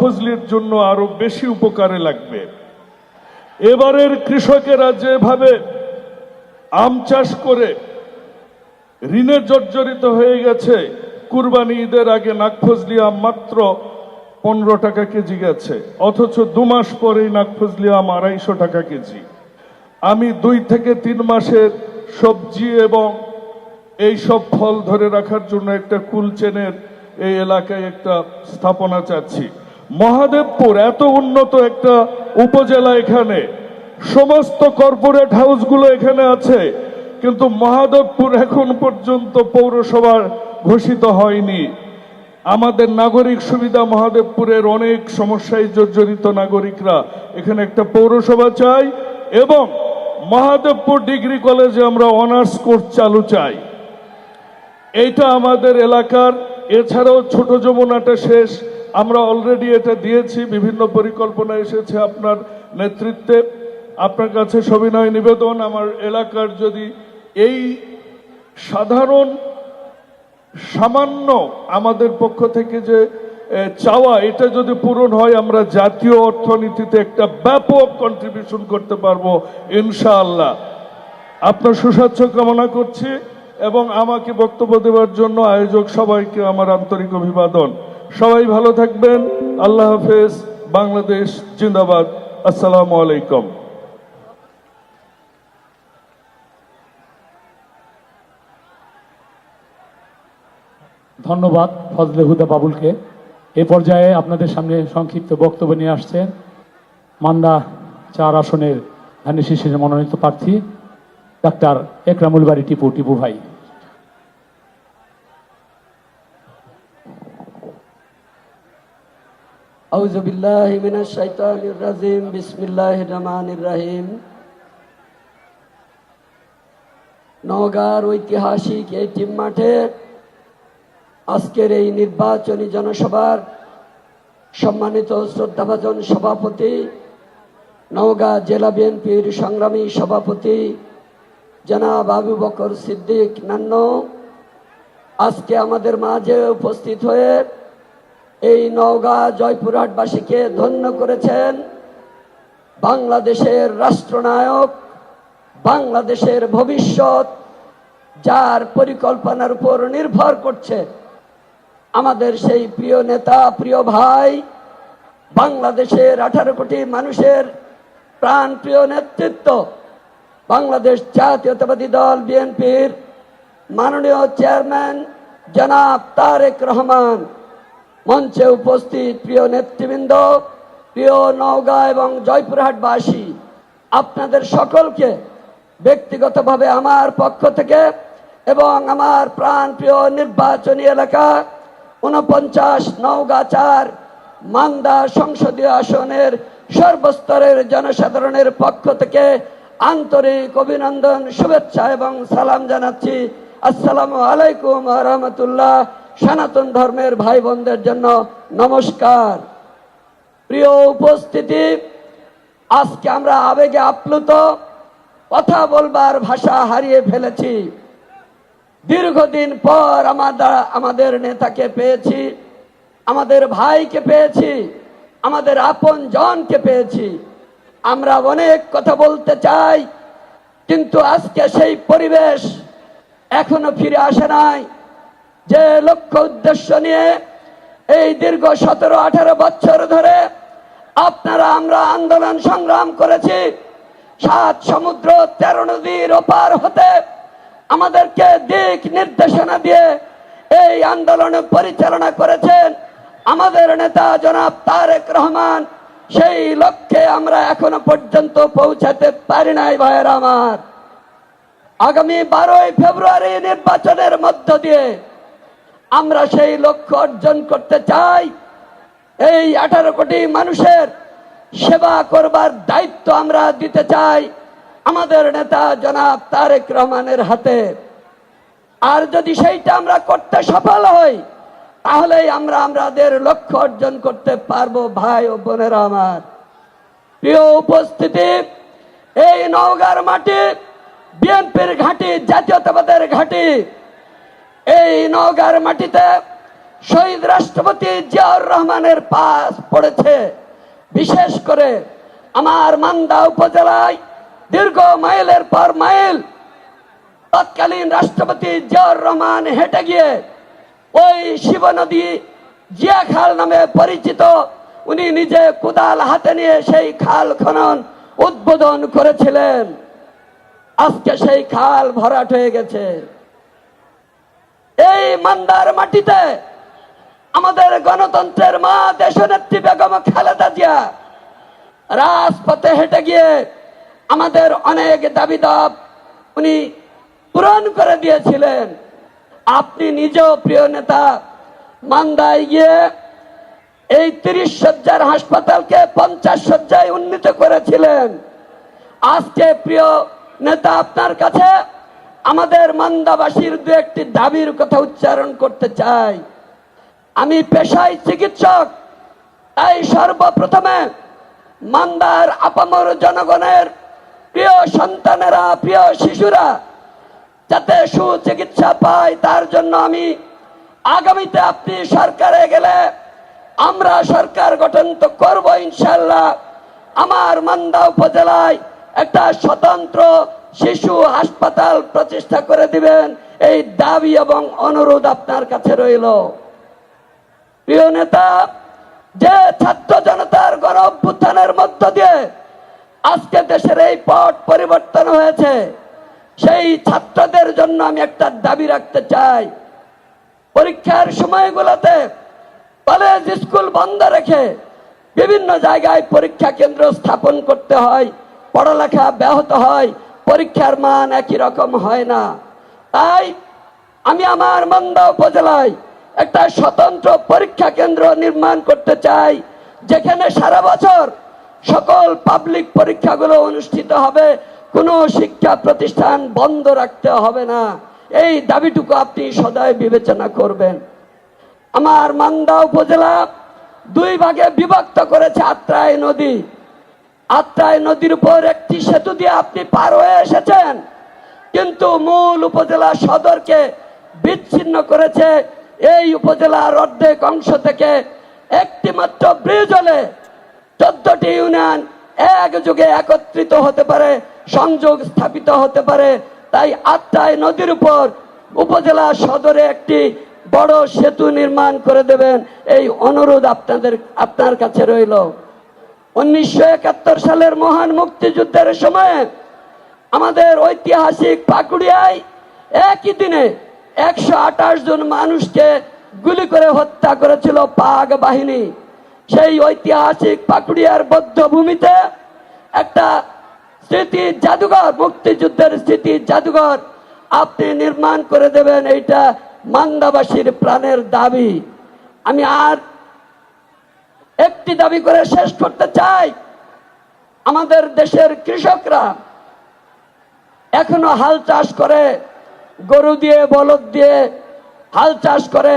ফজলির জন্য আরো বেশি উপকারে লাগবে। এবারের কৃষকেরা যেভাবে আম চাষ করে ঋণে জর্জরিত হয়ে গেছে, কুরবানি ঈদের আগে নাকফজলি আম মাত্র 15 টাকা কেজি গেছে, অথচ 2 মাস পরেই নাকফজলি আম 250 টাকা কেজি। আমি 2 থেকে 3 মাসের সবজি এবং এই সব ফল ধরে রাখার জন্য একটা কুল চেনের এই এলাকায় একটা স্থাপনা চাচ্ছি। মহাদেবপুর এত উন্নত একটা উপজেলা, এখানে সমস্ত কর্পোরেট হাউসগুলো এখানে আছে, কিন্তু মহাদেবপুর এখন পর্যন্ত পৌরসভার ঘোষিত হয়নি। আমাদের নাগরিক সুবিধা, মহাদেবপুরের অনেক সমস্যায় জর্জরিত নাগরিকরা, এখানে একটা পৌরসভা চাই এবং মহাদেবপুর ডিগ্রি কলেজে আমরা অনার্স কোর্স চালু চাই। এইটা আমাদের এলাকার। এছাড়াও ছোট যমুনাটা শেষ, আমরা অলরেডি এটা দিয়েছি, বিভিন্ন পরিকল্পনা এসেছে আপনার নেতৃত্বে। আপনার কাছে সবিনয় নিবেদন, আমার এলাকার যদি এই সাধারণ সামান্য আমাদের পক্ষ থেকে যে চাওয়া, এটা যদি পূরণ হয়, আমরা জাতীয় অর্থনীতিতে একটা ব্যাপক কন্ট্রিবিউশন করতে পারবো ইনশাআল্লাহ। আপনার সুস্বাস্থ্য কামনা করছি এবং আমাকে বক্তব্য দেওয়ার জন্য আয়োজক সবাইকে আমার আন্তরিক অভিবাদন। সবাই ভালো থাকবেন। আল্লাহ হাফেজ। বাংলাদেশ জিন্দাবাদ। আসসালামু আলাইকুম। ধন্যবাদ ফজলে হুদা বাবুলকে। এ পর্যায়ে আপনাদের সামনে সংক্ষিপ্ত বক্তব্য নিয়ে আসছেন মান্দা 4 আসনের ধানের শীষের মনোনীত প্রার্থী ডাক্তার একরামুল বাড়ি টিপু। টিপু ভাই। আউযু বিল্লাহি মিনাশ শাইতানির রাজিম। বিসমিল্লাহির রহমানির রহিম। নওগাঁর ঐতিহাসিক এই টিম মাঠে আজকের এই নির্বাচনী জনসভার সম্মানিত শ্রদ্ধাভাজন সভাপতি, নওগাঁ জেলা বিএনপির সংগ্রামী সভাপতি জনাব আবু বকর সিদ্দিক নান্নু, আজকে আমাদের মাঝে উপস্থিত হয়ে এই নওগাঁ জয়পুরহাটবাসীকে ধন্য করেছেন। বাংলাদেশের রাষ্ট্রনায়ক, বাংলাদেশের ভবিষ্যৎ যার পরিকল্পনার উপর নির্ভর করছে, আমাদের সেই প্রিয় নেতা, প্রিয় ভাই, বাংলাদেশের 18 কোটি মানুষের প্রাণ প্রিয় নেতৃত্ব, বাংলাদেশ জাতীয়তাবাদী দল বিএনপির মাননীয় চেয়ারম্যান জনাব তারেক রহমান, মঞ্চে উপস্থিত প্রিয় নেতৃবৃন্দ, প্রিয় নওগাঁ এবং জয়পুরহাটবাসী, আপনাদের সকলকে ব্যক্তিগতভাবে আমার পক্ষ থেকে এবং আমার প্রাণ প্রিয় নির্বাচনী এলাকা 49 নওগাঁ 4 মান্দা সংসদীয় আসনের সর্বস্তরের জনসাধারণের পক্ষ থেকে আন্তরিক অভিনন্দন, শুভেচ্ছা এবং সালাম জানাচ্ছি। আসসালামু আলাইকুম ওয়া রাহমাতুল্লাহ। সনাতন ধর্মের ভাই বোনদের জন্য নমস্কার। প্রিয় উপস্থিতি, আজকে আমরা আবেগে আপ্লুত, কথা বলবার ভাষা হারিয়ে ফেলেছি। দীর্ঘদিন পর আমাদের নেতাকে পেয়েছি, আমাদের ভাইকে পেয়েছি, আমাদের আপন জনকে পেয়েছি। আমরা অনেক কথা বলতে চাই, কিন্তু আজকে সেই পরিবেশ এখনো ফিরে আসে নাই। যে লক্ষ্য উদ্দেশ্য নিয়ে এই দীর্ঘ 17-18 বছর ধরে আপনারা আমরা আন্দোলন সংগ্রাম করেছি, 7 সমুদ্র 13 নদীর ওপার হতে আমাদেরকে দিক নির্দেশনা দিয়ে এই আন্দোলন পরিচালনা করেছেন আমাদের নেতা জনাব তারেক রহমান। সেই লক্ষ্যে আমরা এখনো পর্যন্ত পৌঁছাতে পারি নাই ভাইয়েরা আমার। আগামী 12 ফেব্রুয়ারি নির্বাচনের মধ্য দিয়ে আমরা সেই লক্ষ্য অর্জন করতে চাই। এই 18 কোটি মানুষের সেবা করবার দায়িত্ব আমরা দিতে চাই আমাদের নেতা জনাব তারেক রহমানের হাতে। আর যদি সেইটা আমরা করতে সফল হই, তাহলেই আমরা আমাদের লক্ষ্য অর্জন করতে পারবো ভাই ও বোনেরা আমার। প্রিয় উপস্থিতি, এই নওগাঁর মাটি বিএনপির ঘাঁটি, জাতীয়তাবাদের ঘাঁটি। এই নওগাঁর মাটিতে শহীদ রাষ্ট্রপতি জিয়াউর রহমানের পাশ পড়েছে। বিশেষ করে আমার মান্দা উপজেলায় দীর্ঘ মাইলের পর মাইল তৎকালীন রাষ্ট্রপতি জিয়াউর রহমান হেঁটে গিয়ে ওই শিব নদী জিয়া খাল নামে পরিচিত, উনি নিজে কোদাল হাতে নিয়ে সেই খাল খনন উদ্বোধন করেছিলেন। আজকে সেই খাল ভরাট হয়ে গেছে। এই মান্দার মাটিতে আমাদের গণতন্ত্রের মা দেশনেত্রী বেগম খালেদা জিয়া রাজপথে হেঁটে গিয়ে আমাদের অনেক দাবি দাব উনি পূরণ করে দিয়েছিলেন। আপনি নিজেও প্রিয় নেতা মান্দায় গিয়ে এই 30 শয্যার হাসপাতালকে 50 শয্যায় উন্নীত করেছিলেন। আজকে প্রিয় নেতা আপনার কাছে আমাদের মান্দাবাসীর দু একটি দাবির কথা উচ্চারণ করতে চাই। আমি পেশায় চিকিৎসক, তাই সর্বপ্রথমে মান্দার আপামর জনগণের প্রিয় সন্তানেরা, প্রিয় শিশুরা যাতে সুচিকিৎসা পায় তার জন্য আমি আগামীতে আপনি সরকারে গেলে আমরা সরকার গঠন তো করবো ইনশাল্লাহ, আমার মান্দা উপজেলায় একটা স্বতন্ত্র শিশু হাসপাতাল প্রতিষ্ঠা করে দিবেন, এই দাবি এবং অনুরোধ আপনার কাছে রইল। প্রিয় নেতা, যে ছাত্র জনতার গণ অভ্যুত্থানের মধ্য দিয়ে আজকে দেশের এই পট পরিবর্তন হয়েছে, সেই ছাত্রদের জন্য আমি একটা দাবি রাখতে চাই। পরীক্ষার সময়গুলোতে কলেজ স্কুল বন্ধ রেখে বিভিন্ন জায়গায় পরীক্ষা কেন্দ্র স্থাপন করতে হয়, পড়ালেখা ব্যাহত হয়, পরীক্ষার মান একই রকম হয় না। তাই আমি আমার মান্দা উপজেলায় একটা স্বতন্ত্র পরীক্ষা কেন্দ্র নির্মাণ করতে চাই, যেখানে সারা বছর সকল পাবলিক পরীক্ষাগুলো অনুষ্ঠিত হবে, কোনো শিক্ষা প্রতিষ্ঠান বন্ধ রাখতে হবে না। এই দাবিটুকু আপনি সদয় বিবেচনা করবেন। আমার মান্দা উপজেলা 2 ভাগে বিভক্ত করেছে আত্রাই নদী। আত্রাই নদীর উপর একটি সেতু দিয়ে আপনি পার হয়ে এসেছেন, কিন্তু মূল উপজেলা সদরকে বিচ্ছিন্ন করেছে। এই উপজেলার অর্ধেক অংশ থেকে একটি মাত্র ব্রিজ হলে 14টি ইউনিয়ন একযোগে একত্রিত হতে পারে, সংযোগ স্থাপিত হতে পারে। তাই আত্রাই নদীর উপর উপজেলা সদরে একটি বড় সেতু নির্মাণ করে দেবেন, এই অনুরোধ আপনার কাছে রইল। 1971 সালের মহান মুক্তিযুদ্ধের সময়ে আমাদের ঐতিহাসিক পাকুড়িয়ায় একই দিনে 128 জন মানুষকে গুলি করে হত্যা করেছিল পাক বাহিনী। সেই ঐতিহাসিক পাকুড়িয়ার বধ্যভূমিতে একটা স্মৃতি জাদুঘর, মুক্তিযুদ্ধের স্মৃতি জাদুঘর আপনি নির্মাণ করে দেবেন, এইটা মান্দাবাসীর প্রাণের দাবি। আমি আর একটি দাবি করে শেষ করতে চাই। আমাদের দেশের কৃষকরা এখনো হাল চাষ করে, গরু দিয়ে বলদ দিয়ে হাল চাষ করে।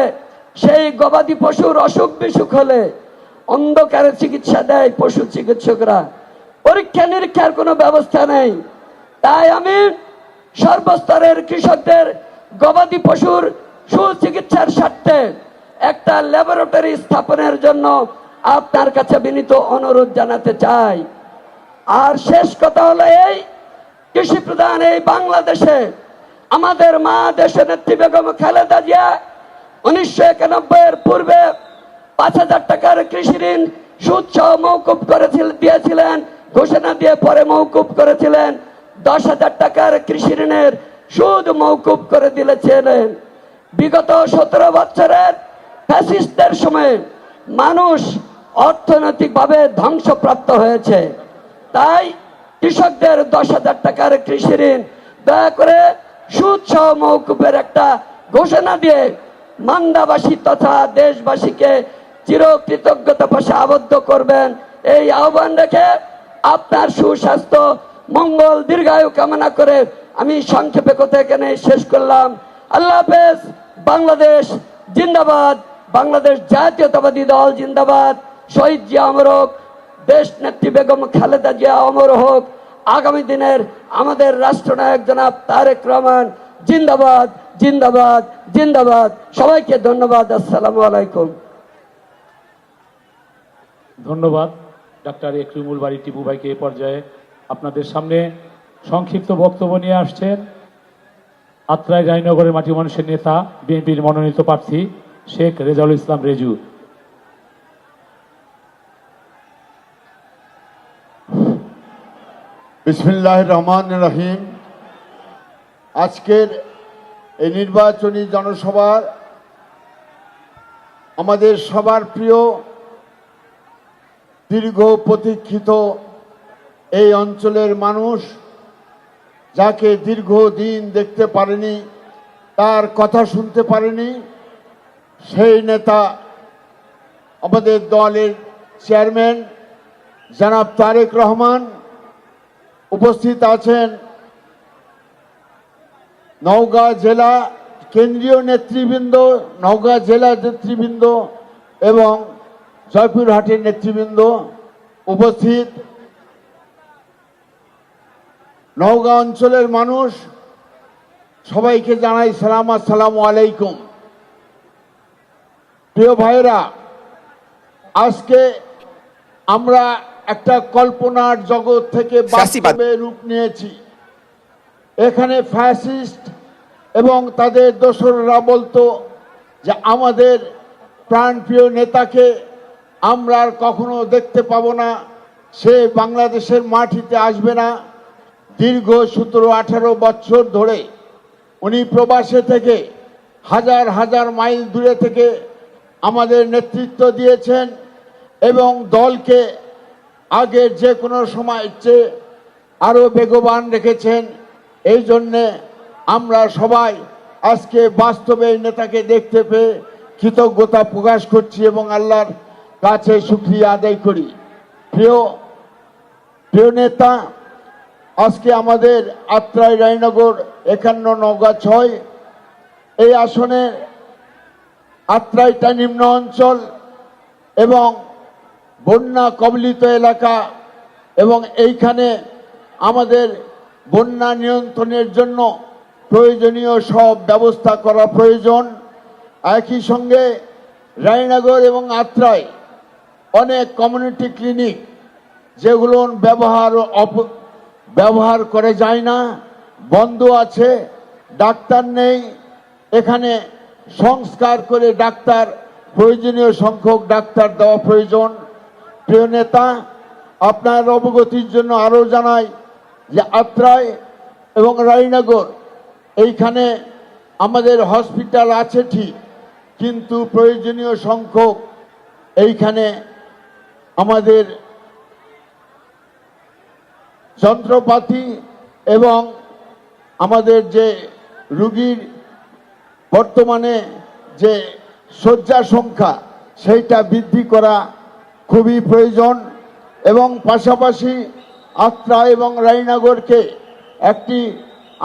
সেই গবাদি পশুর অসুখ বিসুখ হলে অন্ধকারে চিকিৎসা দেয় পশু চিকিৎসকরা, পরীক্ষা নিরীক্ষার কোনো ব্যবস্থা নেই। তাই আমি সর্বস্তরের কৃষকদের গবাদি পশুর সুচিকিৎসার স্বার্থে একটা ল্যাবরেটরি স্থাপনের জন্য আপনার কাছে বিনীত অনুরোধ জানাতে চাই। আর শেষ কথা হলো এই, কৃষি প্রধান এই বাংলাদেশে আমাদের মা দেশনেত্রী বেগম খালেদা জিয়া 1991 পূর্বে 5,000 টাকার কৃষি ঋণ সুদ সহ মওকুফ দিয়েছিলেন, ঘোষণা দিয়ে পরে মওকুফ করেছিলেন। 10,000 টাকার কৃষি ঋণের সুদ মওকুফ করে দিয়েছিলেন। বিগত 17 বছরের ফ্যাসিস্টদের সময় মানুষ অর্থনৈতিকভাবে ধ্বংসপ্রাপ্ত হয়েছে। তাই কৃষকদের 10,000 টাকার কৃষি ঋণ দয়া করে সুদ সহ মওকুফের একটা ঘোষণা দিয়ে মান্দাবাসী তথা দেশবাসীকে চিরকৃতজ্ঞতা পাশে আবদ্ধ করবেন, এই আহ্বান রেখে আপনার সুস্বাস্থ্য মঙ্গল দীর্ঘায়ু কামনা করে আমি সংক্ষেপে কথা এখানে শেষ করলাম। আল্লাহ হাফেজ। বাংলাদেশ জিন্দাবাদ, বাংলাদেশ জাতীয়তাবাদী দল জিন্দাবাদ। শহীদ জিয়া অমর হোক, দেশ নেত্রী বেগম খালেদা জিয়া অমর হোক। আগামী দিনের আমাদের রাষ্ট্রনায়ক জনাব তারেক রহমান জিন্দাবাদ জিন্দাবাদ জিন্দাবাদ। সবাইকে ধন্যবাদ। আসসালামু আলাইকুম। ধন্যবাদ ডাক্তার একরামুল বারী টিপু ভাইকে। এ পর্যায়ে আপনাদের সামনে সংক্ষিপ্ত বক্তব্য নিয়ে আসছেন আত্রাই রায়নগরের মাটি মানুষের নেতা, বিএনপির মনোনীত প্রার্থী শেখ রেজাউল ইসলাম রেজু। বিসমিল্লাহির রহমানির রহিম। আজকের এই নির্বাচনী জনসভার আমাদের সবার প্রিয় দীর্ঘ প্রতীক্ষিত এই অঞ্চলের মানুষ, যাকে দীর্ঘদিন দেখতে পারেনি, তার কথা শুনতে পারেনি, সেই নেতা আমাদের দলের চেয়ারম্যান জনাব তারেক রহমান। উপস্থিত আছেন নওগাঁ জেলা কেন্দ্রীয় নেতৃবৃন্দ, নওগাঁ জেলা নেতৃবৃন্দ এবং জয়পুরহাটের নেতৃবৃন্দ। উপস্থিত নওগাঁ অঞ্চলের মানুষ, সবাইকে জানাই সালাম, আসসালামু আলাইকুম। প্রিয় ভাইরা, আজকে আমরা একটা কল্পনার জগৎ থেকে বাস্তবে রূপ নিয়েছি। এখানে ফ্যাসিস্ট এবং তাদের দোসররা বলতো যে আমাদের প্রাণপ্রিয় নেতাকে আমরা আর কখনো দেখতে পাবো না, সে বাংলাদেশের মাটিতে আসবে না। দীর্ঘ 17-18 বছর ধরে উনি প্রবাসে থেকে হাজার হাজার মাইল দূরে থেকে আমাদের নেতৃত্ব দিয়েছেন এবং দলকে আগের যে কোনো সময় চেয়ে আরো বেগবান রেখেছেন। এই জন্যে আমরা সবাই আজকে বাস্তবে এই নেতাকে দেখতে পেয়ে কৃতজ্ঞতা প্রকাশ করছি এবং আল্লাহর কাছে শুকরিয়া আদায় করি। প্রিয় নেতা, আজকে আমাদের আত্রাই রায়নগর 51 নওগাঁ 6 এই আসনে আত্রাইটা নিম্ন অঞ্চল এবং বন্যা কবলিত এলাকা, এবং এইখানে আমাদের বন্যা নিয়ন্ত্রণের জন্য প্রয়োজনীয় সব ব্যবস্থা করা প্রয়োজন। একই সঙ্গে রায়নগর এবং আত্রাই অনেক কমিউনিটি ক্লিনিক যেগুলো ব্যবহার করে যায় না, বন্ধ আছে, ডাক্তার নেই। এখানে সংস্কার করে ডাক্তার, প্রয়োজনীয় সংখ্যক ডাক্তার দেওয়া প্রয়োজন। প্রিয় নেতা, আপনার অবগতির জন্য আরও জানাই যে আত্রাই এবং রায়নগর এইখানে আমাদের হসপিটাল আছে ঠিক, কিন্তু প্রয়োজনীয় সংখ্যক এইখানে আমাদের যন্ত্রপাতি এবং আমাদের যে রুগীর বর্তমানে যে শয্যা সংখ্যা সেইটা বৃদ্ধি করা খুবই প্রয়োজন। এবং পাশাপাশি আত্রা এবং রায়নগরকে একটি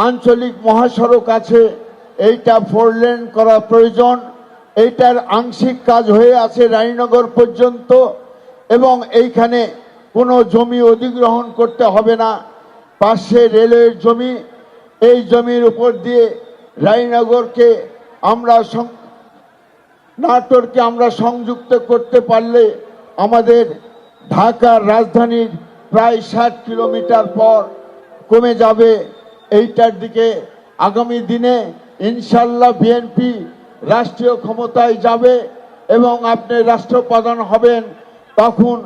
আঞ্চলিক মহাসড়ক আছে, এইটা 4 লেন করা প্রয়োজন। এইটার আংশিক কাজ হয়ে আছে রায়নগর পর্যন্ত এবং এইখানে কোনো জমি অধিগ্রহণ করতে হবে না, পাশে রেলওয়ের জমি। এই জমির উপর দিয়ে রায়নগরকে আমরা নাটোরকে আমরা সংযুক্ত করতে পারলে আমাদের ঢাকার রাজধানীর প্রায় 60 কিলোমিটার পর কমে যাবে। এইটার দিকে আগামী দিনে ইনশাল্লাহ বিএনপি রাষ্ট্রীয় ক্ষমতায় যাবে এবং আপনি রাষ্ট্রপ্রধান হবেন। তখন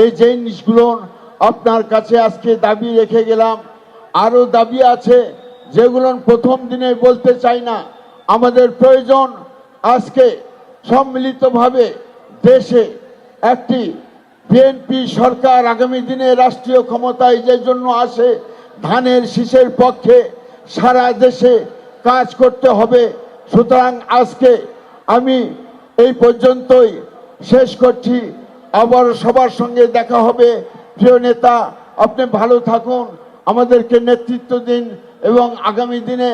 এই জিনিসগুলো আপনার কাছে আজকে দাবি রেখে গেলাম। আরও দাবি আছে যেগুলো প্রথম দিনে বলতে চাই না। আমাদের প্রয়োজন আজকে সম্মিলিতভাবে দেশে একটি বিএনপি সরকার আগামী দিনে রাষ্ট্রীয় ক্ষমতায় যে জন্য আসে, ধানের শীষের পক্ষে সারা দেশে কাজ করতে হবে। সুতরাং আজকে আমি এই পর্যন্তই শেষ করছি। আবার সবার সঙ্গে দেখা হবে। প্রিয় নেতা, আপনি ভালো থাকুন, আমাদেরকে নেতৃত্ব দিন এবং আগামী দিনে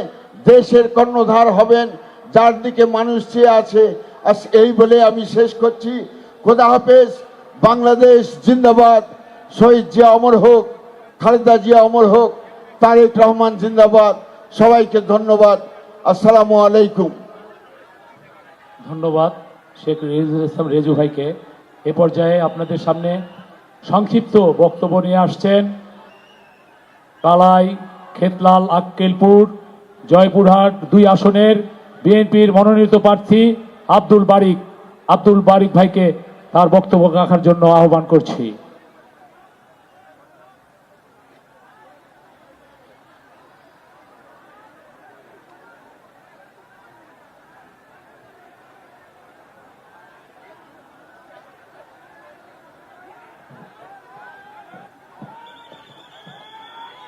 দেশের কর্ণধার হবেন, যার দিকে মানুষ চেয়ে আছে। এই বলে আমি শেষ করছি। খোদা হাফেজ। বাংলাদেশ জিন্দাবাদ। শহীদ জিয়া অমর হোক, খালেদা জিয়া অমর হোক, তারেক রহমান জিন্দাবাদ। সবাইকে ধন্যবাদ। আসসালামু আলাইকুম। ধন্যবাদ শেখ রেজুল ইসলাম রেজু ভাইকে। এ পর্যায়ে আপনাদের সামনে সংক্ষিপ্ত বক্তব্য নিয়ে আসছেন কালাই, খেতলাল, আক্কেলপুর, জয়পুরহাট 2 আসনের বিএনপির মনোনীত প্রার্থী আব্দুল বারিক ভাইকে তার বক্তব্য রাখার জন্য আহ্বান করছি।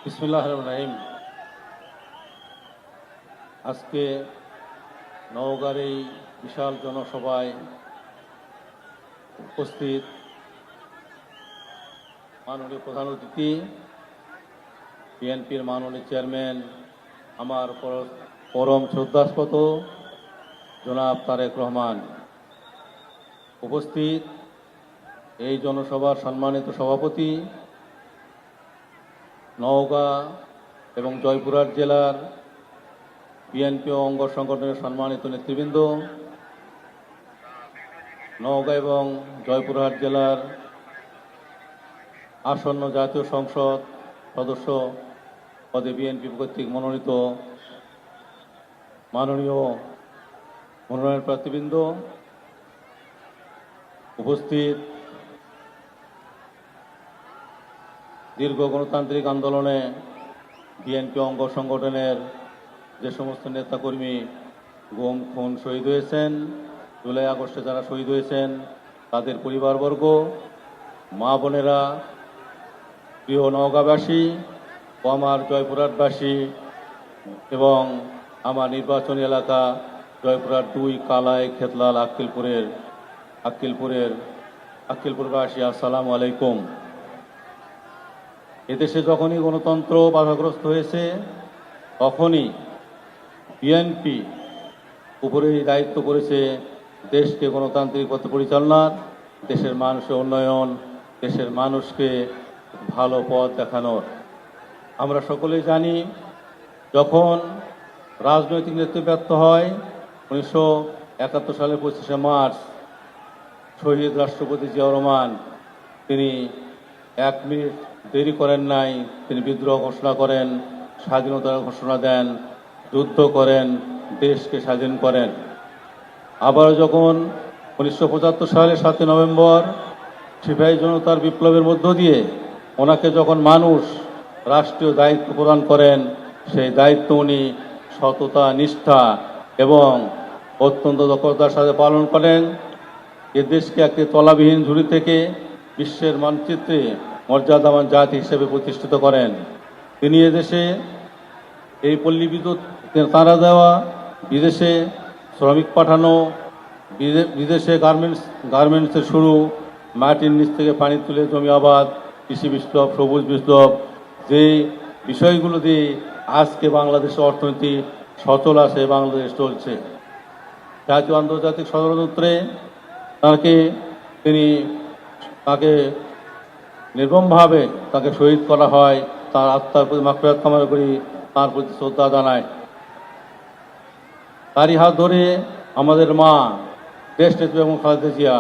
বিসমিল্লাহির রহমানির রহিম। আজকে নওগাঁর এই বিশাল জনসভায় উপস্থিত মাননীয় প্রধান অতিথি, বিএনপির মাননীয় চেয়ারম্যান, আমার পরম শ্রদ্ধাস্পদ জনাব তারেক রহমান, উপস্থিত এই জনসভার সম্মানিত সভাপতি, নওগাঁ এবং জয়পুরহাট জেলার বিএনপি অঙ্গ সংগঠনের সম্মানিত নেতৃবৃন্দ, নওগাঁ এবং জয়পুরহাট জেলার আসন্ন জাতীয় সংসদ সদস্য পদে বিএনপি কর্তৃক মনোনীত মাননীয় মনোনয়ন প্রার্থীবৃন্দ, উপস্থিত দীর্ঘ গণতান্ত্রিক আন্দোলনে বিএনপি অঙ্গ সংগঠনের যে সমস্ত নেতাকর্মী গুম, খুন, শহীদ হয়েছেন, জুলাই আগস্টে যারা শহীদ হয়েছেন তাদের পরিবারবর্গ, মা বোনেরা, প্রিয় নওগাঁবাসী ও আমার জয়পুরহাটবাসী এবং আমার নির্বাচনী এলাকা জয়পুরহাট 2, কালাই, খেতলাল, আক্কেলপুরবাসী, আসসালামু আলাইকুম। এদেশে যখনই গণতন্ত্র বাধাগ্রস্ত হয়েছে তখনই বিএনপি উপরে দায়িত্ব করেছে দেশকে গণতান্ত্রিক পথে পরিচালনার, দেশের মানুষের উন্নয়ন, দেশের মানুষকে ভালো পথ দেখানোর। আমরা সকলেই জানি যখন রাজনৈতিক নেতৃত্ব ব্যর্থ হয় 1971 সালের 25শে মার্চ শহীদ রাষ্ট্রপতি জিয়াউর রহমান তিনি 1 মিনিট দেরি করেন নাই, তিনি বিদ্রোহ ঘোষণা করেন, স্বাধীনতার ঘোষণা দেন, যুদ্ধ করেন, দেশকে স্বাধীন করেন। আবার যখন 1975 সালের 7 নভেম্বর সিপাহী জনতার বিপ্লবের মধ্য দিয়ে ওনাকে যখন মানুষ রাষ্ট্রীয় দায়িত্ব প্রদান করেন, সেই দায়িত্ব উনি সততা, নিষ্ঠা এবং অত্যন্ত দক্ষতার সাথে পালন করেন। এ দেশকে একটি তলাবিহীন ঝুড়ি থেকে বিশ্বের মানচিত্রে মর্যাদাবান জাতি হিসেবে প্রতিষ্ঠিত করেন। তিনি এদেশে এই পল্লী বিদ্যুৎ তারা দেওয়া, বিদেশে শ্রমিক পাঠানো, বিদেশে গার্মেন্টসের শুরু, মাটির নিচ থেকে পানি তুলে জমি আবাদ, কৃষি বিপ্লব, সবুজ বিপ্লব, যে বিষয়গুলো দিয়ে আজকে বাংলাদেশের অর্থনীতি সচল আছে, বাংলাদেশ চলছে। জাতীয় আন্তর্জাতিক ষড়যন্ত্রে তাকে নির্মমভাবে তাকে শহীদ করা হয়। তার আত্মার প্রতি মাগফিরাত কামনা করি, তার প্রতি শ্রদ্ধা জানাই। তারই হাত ধরে আমাদের মা দেশ নেত্রী এবং খালেদা জিয়া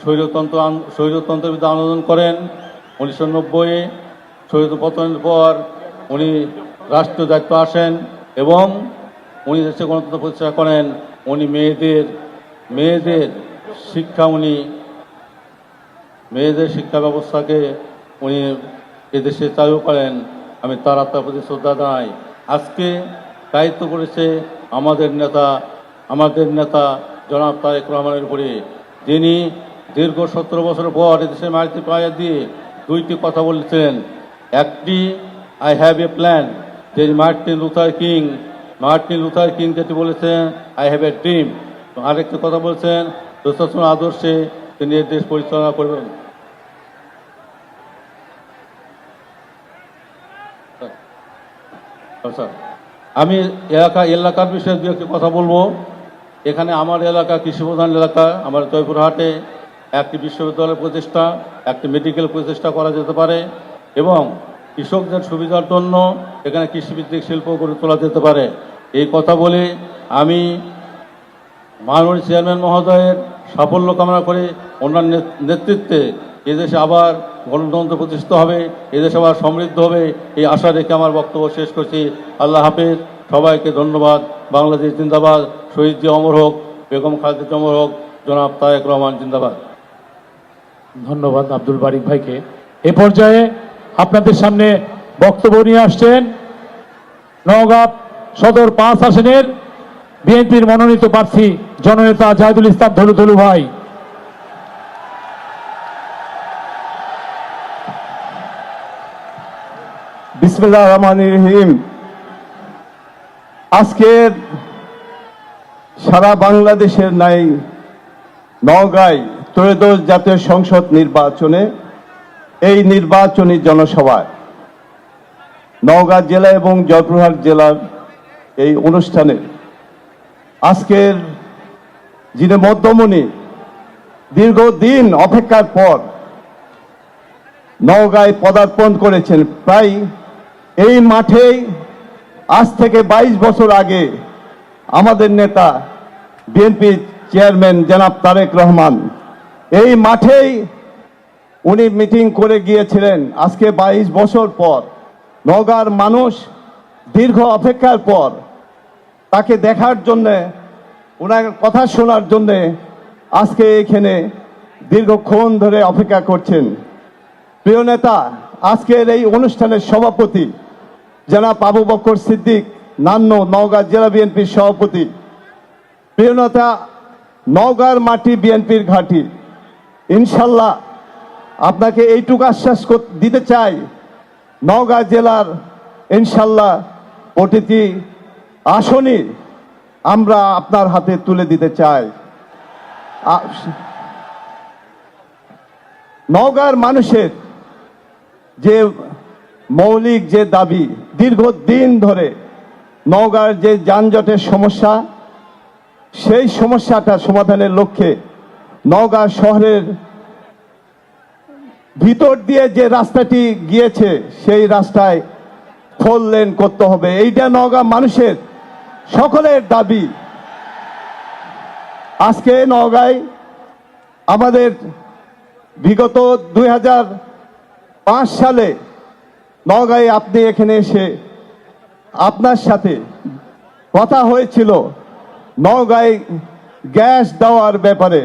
স্বৈরতন্ত্রের বিরুদ্ধে আন্দোলন করেন। 1990 স্বৈর পতনের পর উনি রাষ্ট্রীয় দায়িত্ব আসেন এবং উনি দেশে গণতন্ত্র প্রতিষ্ঠা করেন। উনি মেয়েদের শিক্ষা ব্যবস্থাকে উনি এদেশে চালু করেন। আমি তার আত্মার প্রতি শ্রদ্ধা জানাই। আজকে দায়িত্ব করেছে আমাদের নেতা জনাব তারেক রহমানের উপরে, যিনি দীর্ঘ 17 বছর পর এদেশের মাটিতে পায়ে দিয়ে 2টি কথা বলেছিলেন। একটি, আই হ্যাভ এ প্ল্যান, যে মার্টিন লুথার কিং যেটি বলেছেন, আই হ্যাভ এ ড্রিম। আরেকটি কথা বলছেন, রসুল আদর্শে তিনি এই দেশ পরিচালনা করবেন। আমি এলাকার বিষয়ে দু একটি কথা বলবো। এখানে আমার এলাকা কৃষিপ্রধান এলাকা। আমার জয়পুরহাটে একটি বিশ্ববিদ্যালয় প্রতিষ্ঠা, একটি মেডিকেল প্রতিষ্ঠা করা যেতে পারে এবং কৃষকদের সুবিধার জন্য এখানে কৃষিভিত্তিক শিল্প গড়ে তোলা যেতে পারে। এই কথা বলে আমি মাননীয় চেয়ারম্যান মহোদয়ের সাফল্য কামনা করে ওনার নেতৃত্বে এদেশে আবার গণতন্ত্র প্রতিষ্ঠিত হবে, এদেশ আবার সমৃদ্ধ হবে, এই আশা রেখে আমার বক্তব্য শেষ করছি। আল্লাহ হাফেজ, সবাইকে ধন্যবাদ। বাংলাদেশ জিন্দাবাদ, শহীদ জিয়া অমর হোক, বেগম খালেদা অমর হোক, জনাব তারেক রহমান জিন্দাবাদ। ধন্যবাদ আব্দুল বারিক ভাইকে। এ পর্যায়ে আপনাদের সামনে বক্তব্য নিয়ে আসছেন নওগাঁ সদর 5 আসনের বিএনপির মনোনীত প্রার্থী জননেতা জাহিদুল ইসলাম ধলু ধলু ভাই। বিসমিল্লাহির রহমানির রহিম। আজকের সারা বাংলাদেশের নাই নওগাঁয় ত্রয়োদশ জাতীয় সংসদ নির্বাচনে এই নির্বাচনী জনসভায় নওগাঁ জেলা এবং জয়পুরহাট জেলার এই অনুষ্ঠানে আজকের যিনি মধ্যমণি দীর্ঘদিন অপেক্ষার পর নওগাঁয় পদার্পণ করেছেন। প্রায় এই মাঠেই আজ থেকে 22 বছর আগে আমাদের নেতা বিএনপি চেয়ারম্যান জনাব তারেক রহমান এই মাঠেই উনি মিটিং করে গিয়েছিলেন। আজকে 22 বছর পর নওগাঁর মানুষ দীর্ঘ অপেক্ষার পর তাকে দেখার জন্যে, ওনার কথা শোনার জন্যে আজকে এখানে দীর্ঘক্ষণ ধরে অপেক্ষা করছেন। প্রিয় নেতা, আজকের এই অনুষ্ঠানের সভাপতি জনাব আবু বকর সিদ্দিক নান্ন, নওগাঁ জেলা বিএনপির সভাপতি। প্রিয় নেতা, নওগাঁর মাটি বিএনপির ঘাঁটি। ইনশাল্লাহ আপনাকে এইটুকু আশ্বাস দিতে চাই, নওগাঁ জেলার ইনশাল্লাহ প্রতিটি আসনই আমরা আপনার হাতে তুলে দিতে চাই। নওগাঁর মানুষের যে মৌলিক যে দাবি, দীর্ঘদিন ধরে নওগাঁর যে যানজটের সমস্যা, সেই সমস্যাটা সমাধানের লক্ষ্যে নওগাঁ শহরের ভিতর দিয়ে যে রাস্তাটি গিয়েছে সেই রাস্তায় 4 লেন করতে হবে। এইটা নওগাঁ মানুষের সকলের দাবি। আজকে নওগাঁয় আমাদের বিগত 2005 সালে নওগাঁয় আপনি এখানে এসে আপনার সাথে কথা হয়েছিল নওগাঁয় গ্যাস দেওয়ার ব্যাপারে।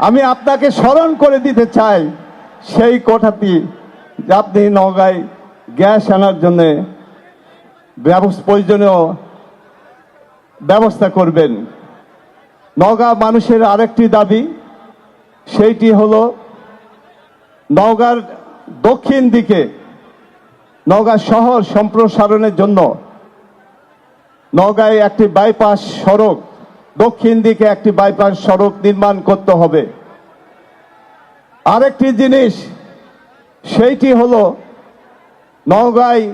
আমি আপনাকে স্মরণ করে দিতে চাই সেই কথাটি, যে আপনি নওগাঁয় গ্যাস আনার জন্য প্রয়োজনীয় ব্যবস্থা করবেন। নওগাঁ মানুষের আরেকটি দাবি, সেইটি হলো নওগাঁর দক্ষিণ দিকে নওগাঁ শহর সম্প্রসারণের জন্য নওগাঁয় একটি বাইপাস সড়ক, দক্ষিণ দিকে একটি বাইপাস সড়ক নির্মাণ করতে হবে। আরেকটি জিনিস, সেইটি হলো নওগাঁয়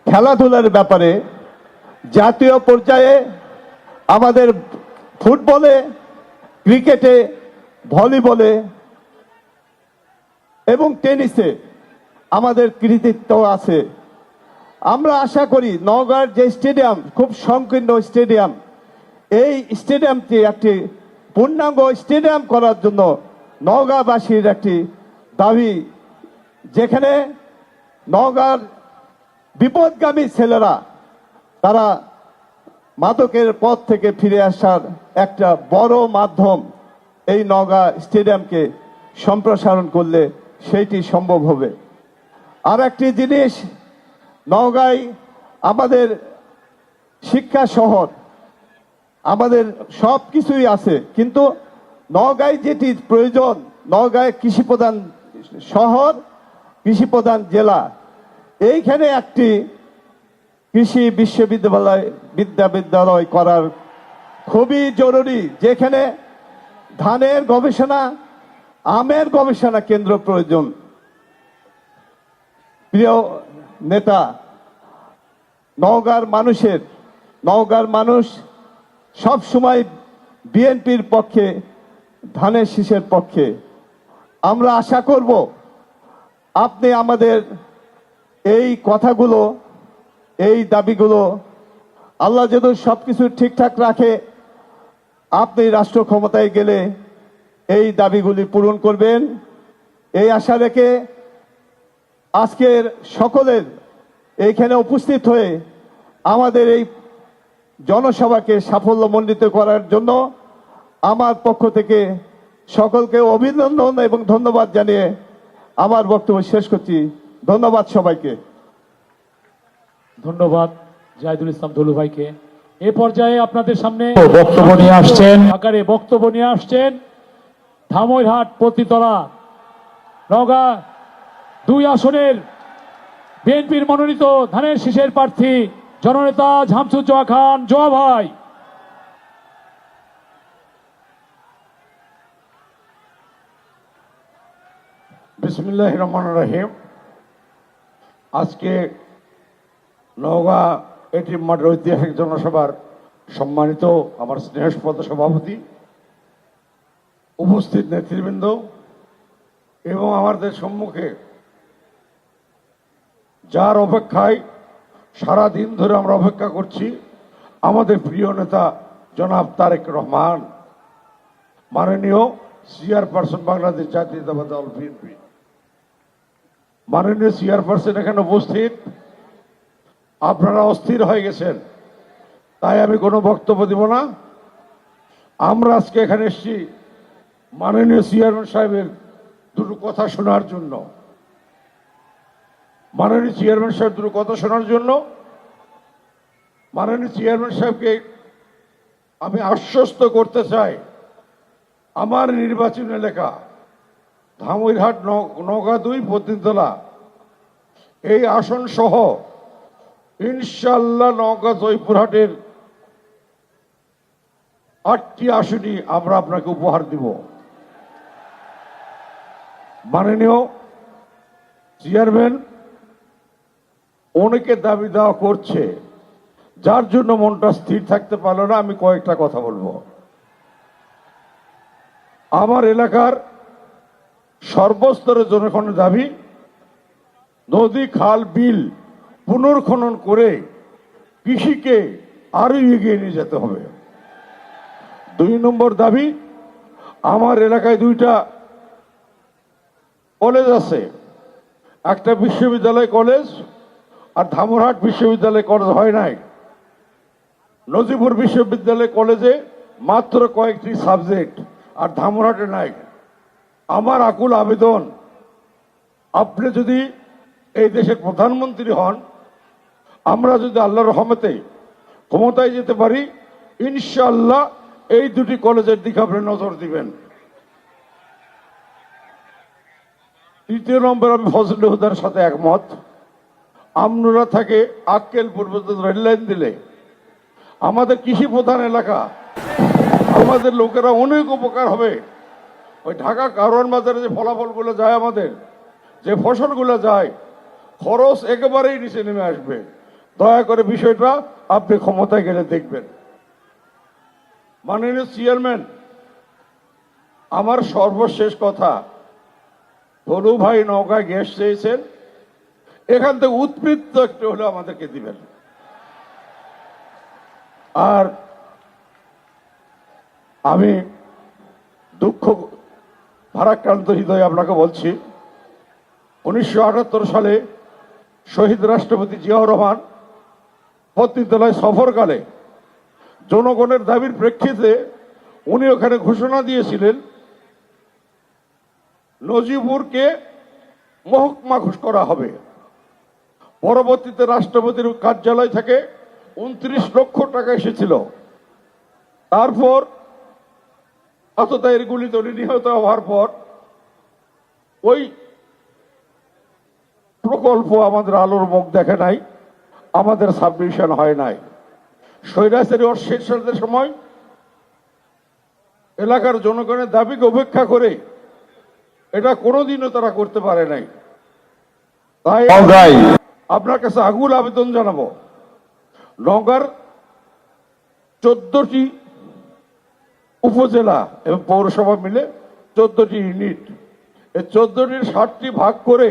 খেলাধুলার ব্যাপারে জাতীয় পর্যায়ে আমাদের ফুটবলে, ক্রিকেটে, ভলিবলে এবং টেনিসে আমাদের কৃতিত্ব আছে। আমরা আশা করি নওগাঁর যে স্টেডিয়াম, খুব সংকীর্ণ স্টেডিয়াম, এই স্টেডিয়ামটি একটি পূর্ণাঙ্গ স্টেডিয়াম করার জন্য নওগাঁবাসীর একটি দাবি, যেখানে নওগাঁর বিপদগামী ছেলেরা তারা মাদকের পথ থেকে ফিরে আসার একটা বড় মাধ্যম এই নওগাঁ স্টেডিয়ামকে সম্প্রসারণ করলে সেইটি সম্ভব হবে। আর একটি জিনিস, নওগাঁয় আমাদের শিক্ষা শহর, আমাদের সব কিছুই আছে, কিন্তু নওগাঁয় যেটি প্রয়োজন, নওগাঁয় কৃষিপ্রধান শহর, কৃষিপ্রধান জেলা, এইখানে একটি কৃষি বিদ্যালয় করার খুবই জরুরি, যেখানে ধানের গবেষণা, আমের গবেষণা কেন্দ্র প্রয়োজন। প্রিয় নেতা, নওগাঁর মানুষ সব সময় বিএনপির পক্ষে, ধানের শীষের পক্ষে। আমরা আশা করব আপনি আমাদের এই কথাগুলো, এই দাবিগুলো আল্লাহ যদি সবকিছু ঠিকঠাক রাখে, আপনি রাষ্ট্র ক্ষমতায় গেলে এই দাবিগুলি পূরণ করবেন, এই আশা রেখে আজকের সকলের এইখানে উপস্থিত হয়ে আমাদের এই জনসভাকে সাফল্যমণ্ডিত করার জন্য আমার পক্ষ থেকে সকলকে অভিনন্দন এবং ধন্যবাদ জানিয়ে আমার বক্তব্য শেষ করছি। ধন্যবাদ সবাইকে। ধন্যবাদ জাহিদুল ইসলাম দুলু ভাইকে। এ পর্যায়ে আপনাদের সামনে বক্তব্য নিয়ে আসছেন ধামইরহাট পতিতলা নওগাঁ 2 আসনের বিএনপির মনোনীত ধানের শীষের প্রার্থী জননেতা শামসুজ্জোহা খান জোয়া ভাই। বিসমিল্লাহির রহমানির রহিম। আজকে নওগাঁ এটি মাঠের ঐতিহাসিক জনসভার সম্মানিত আমার স্নেহস্পদ সভাপতি, উপস্থিত নেতৃবৃন্দ এবং আমাদের সম্মুখে যার অপেক্ষায় সারা দিন ধরে আমরা অপেক্ষা করছি, আমাদের প্রিয় নেতা জনাব তারেক রহমান, মাননীয় চেয়ারপারসন বাংলাদেশ জাতীয়তাবাদী দল বিএনপি। মাননীয় চেয়ারপারসন এখানে উপস্থিত, আপনারা অস্থির হয়ে গেছেন, তাই আমি কোনো বক্তব্য দিব না। আমরা আজকে এখানে এসেছি মাননীয় চেয়ারম্যান সাহেবের দুটো কথা শোনার জন্য। মাননীয় চেয়ারম্যান সাহেব দুটো কথা শোনার জন্য মাননীয় চেয়ারম্যান সাহেবকে আমি আশ্বস্ত করতে চাই, আমার নির্বাচন এলাকা ধামইরহাট নওগাঁ 2 পতিতলা এই আসন সহ ইনশাআল্লাহ নওগাঁ জয়পুরহাটের 8টি আসনই আমরা আপনাকে উপহার দিব। মাননীয় চেয়ারম্যান অনেকে দাবি দেওয়া করছে, যার জন্য মনটা স্থির থাকতে পারলো না। আমি কয়েকটা কথা বলবো। আমার এলাকার সর্বস্তরের জনগণের দাবি, নদী খাল বিল পুনর্খনন করে কৃষিকে আরো এগিয়ে নিয়ে যেতে হবে। 2 নম্বর দাবি, আমার এলাকায় 2টা কলেজ আছে, একটা বিশ্ববিদ্যালয় কলেজ আর ধামইরহাট বিশ্ববিদ্যালয় কলেজ হয় নাই। নজিপুর বিশ্ববিদ্যালয় কলেজে মাত্র কয়েকটি সাবজেক্ট আর ধামইরহাটে নাই। আমার আকুল আবেদন, আপনি যদি এই দেশের প্রধানমন্ত্রী হন, আমরা যদি আল্লাহর রহমতে ক্ষমতায় যেতে পারি, ইনশাআল্লাহ এই 2টি কলেজের দিকে আপনি নজর দিবেন। 3 নম্বর, আমি ফজলে হুদার সাথে একমত। আমনুরা থেকে আক্কেল পর্যন্ত রেল লাইন দিলে আমাদের কৃষি প্রধান এলাকা, আমাদের লোকেরা অনেক উপকার হবে। ওই ঢাকা কারওয়ান বাজারে যে ফলাফলগুলো যায়, আমাদের যে ফসলগুলো যায়, খরচ একেবারেই নিচে নেমে আসবে। দয়া করে বিষয়টা আপনি ক্ষমতায় গেলে দেখবেন। মাননীয় চেয়ারম্যান, আমার সর্বশেষ কথা, ধলু ভাই নওগাঁয় গ্যাস চেয়েছেন, এখান থেকে উৎপৃত্ত একটু হলে আমাদেরকে দিবেন। আর আমি দুঃখ ভারাক্রান্ত হৃদয়ে আপনাকে বলছি, 1978 সালে শহীদ রাষ্ট্রপতি জিয়াউর রহমান পতিতলায় সফরকালে জনগণের দাবির প্রেক্ষিতে উনি ওখানে ঘোষণা দিয়েছিলেন নজিবুরকে মহকুমা ঘোষণা করা হবে। পরবর্তীতে রাষ্ট্রপতির কার্যালয় থেকে 29 লক্ষ টাকা এসেছিল। তারপর আততায়ীর গুলিতে নিহত হওয়ার পর ওই প্রকল্প আমাদের আলোর মুখ দেখে নাই, আমাদের সাবমিশন হয় নাই। স্বৈরাচারী অশ্বের সময় এলাকার জনগণের দাবিকে উপেক্ষা করে এটা কোনোদিনও তারা করতে পারে নাই। তাই আপনার কাছে আগুল আবেদন জানাবো, নওগাঁর 14টি উপজেলা এবং পৌরসভা মিলে 14টি ইউনিট, এই 14টির 7টি ভাগ করে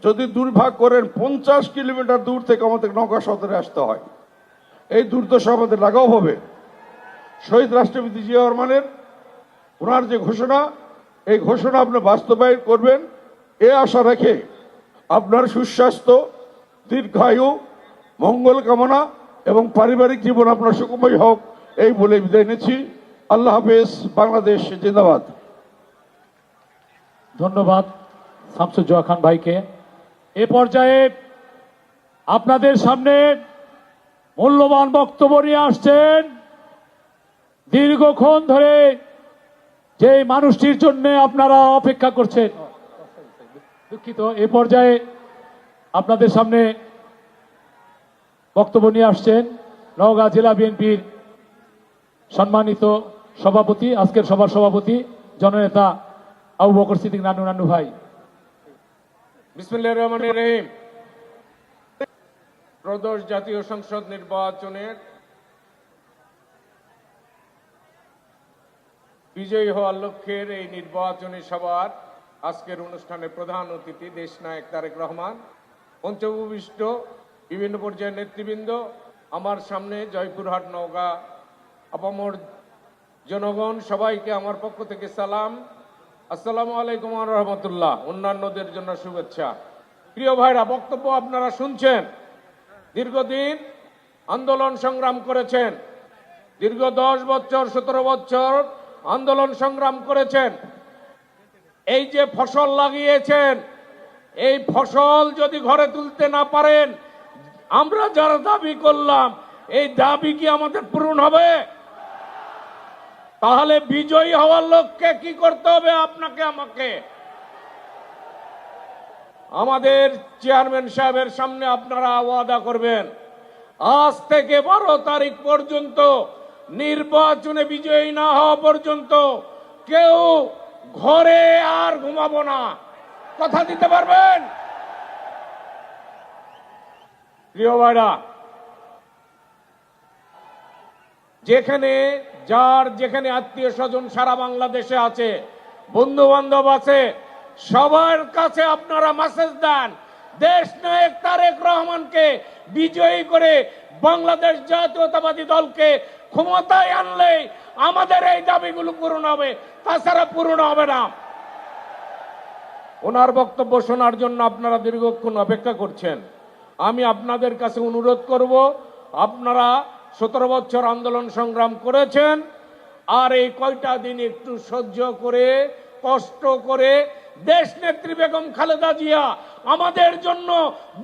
যদি 2 ভাগ করেন, 50 কিলোমিটার দূর থেকে আমাদের নওগাঁ সদরে আসতে হয়। এই দুর্দশা আমাদের লাঘব হবে। শহীদ রাষ্ট্রপতি জিয়া রহমানের ওনার যে ঘোষণা, এই ঘোষণা আপনি বাস্তবায়ন করবেন এ আশা রেখে আপনার সুস্বাস্থ্য, দীর্ঘায়ু, মঙ্গল কামনা এবং পারিবারিক জীবন আপনার সুখময় হোক এই বলে বিদায় নিচ্ছি। আল্লাহ হাফেজ। বাংলাদেশ জিন্দাবাদ। ধন্যবাদ শামসুজ্জোহা খান ভাইকে। এ পর্যায়ে আপনাদের সামনে মূল্যবান বক্তব্য নিয়ে আসছেন দীর্ঘক্ষণ ধরে যে মানুষটির জন্য আপনারা অপেক্ষা করছেন। দুঃখিত, এ পর্যায়ে আপনাদের সামনে বক্তব্য নিয়ে আসছেন নওগাঁ জেলা বিএনপির সম্মানিত সভাপতি, আজকের সভার সভাপতি জননেতা আবু বকর সিদ্দিক নান্নু ভাই। বিসমিল্লাহির রহমানির রহিম। ত্রয়োদশ জাতীয় সংসদ নির্বাচনের বিজয়ী হওয়ার লক্ষ্যের এই নির্বাচনী সভার আজকের অনুষ্ঠানে প্রধান অতিথি দেশনায়ক তারেক রহমান, পঞ্চভূমিষ্ঠ বিভিন্ন পর্যায়ের নেতৃবৃন্দ, আমার সামনে জয়পুরহাট নওগাঁ আপামর জনগণ, সবাইকে আমার পক্ষ থেকে সালাম। আসসালামু আলাইকুম ওয়া রাহমাতুল্লাহ। অন্যান্যদের জন্য শুভেচ্ছা। প্রিয় ভাইরা, বক্তব্য আপনারা শুনছেন। দীর্ঘদিন আন্দোলন সংগ্রাম করেছেন, দীর্ঘ 10 বছর 17 বছর আন্দোলন সংগ্রাম করেছেন। এই যে ফসল লাগিয়েছেন, এই ফসল যদি ঘরে তুলতে না পারেন, আমরা যারা দাবি করলাম এই দাবি কি আমাদের পূরণ হবে? তাহলে বিজয়ী হওয়ার লক্ষ্যে কি করতে হবে? আপনাকে আমাকে আমাদের চেয়ারম্যান সাহেবের সামনে আপনারা ওয়াদা করবেন, আজ থেকে 12 তারিখ পর্যন্ত নির্বাচনে বিজয়ী না হওয়া পর্যন্ত কেউ ঘরে আর ঘুমাবো না। কথা দিতে পারবেন? প্রিয় ভাইরা, যেখানে যার যেখানে আত্মীয় স্বজন সারা বাংলাদেশে আছে, বন্ধু বান্ধব আছে, সবার কাছে আপনারা মেসেজ দেন, দেশ নায়ক তারেক রহমানকে বিজয়ী করে বাংলাদেশ জাতীয়তাবাদী দলকে ক্ষমতায় আনলে আমাদের এই দাবিগুলো পূরণ হবে, তাছাড়া পূরণ হবে না। ওনার বক্তব্য শোনার জন্য আপনারা দীর্ঘক্ষণ অপেক্ষা করছেন। আমি আপনাদের কাছে অনুরোধ করব, আপনারা 17 বছর আন্দোলন সংগ্রাম করেছেন, আর এই কয়টা দিন একটু সহ্য করে কষ্ট করে দেশ নেত্রী বেগম খালেদা জিয়া আমাদের জন্য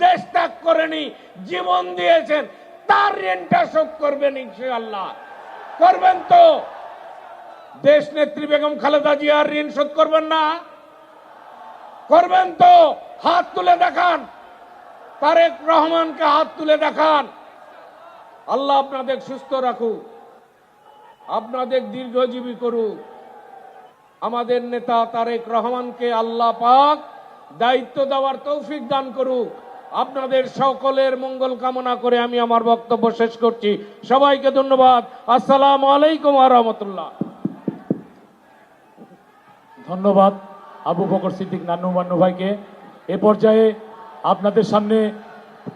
দেশ ত্যাগ করেনি, জীবন দিয়েছেন, তার ঋণটা শোধ করবেন ইনশাআল্লাহ। করবেন তো? দেশ নেত্রী বেগম খালেদা জিয়ার ঋণ শোধ করবেন না? করবেন তো? হাত তুলে দেখান, তারেক রহমানকে হাত তুলে দেখান। আল্লাহ আপনাদের সুস্থ রাখুক, আপনাদের দীর্ঘজীবী করুক। আমাদের নেতা তারেক রহমানকে আল্লাহ পাক দায়িত্ব দেওয়ার তৌফিক দান করুক। আপনাদের সকলের মঙ্গল কামনা করে আমি আমার বক্তব্য শেষ করছি। সবাইকে ধন্যবাদ। আসসালামু আলাইকুম ওয়া রাহমাতুল্লাহ। ধন্যবাদ আবু বকর সিদ্দিক নান্নু ভাইকে। এ পর্যায়ে আপনাদের সামনে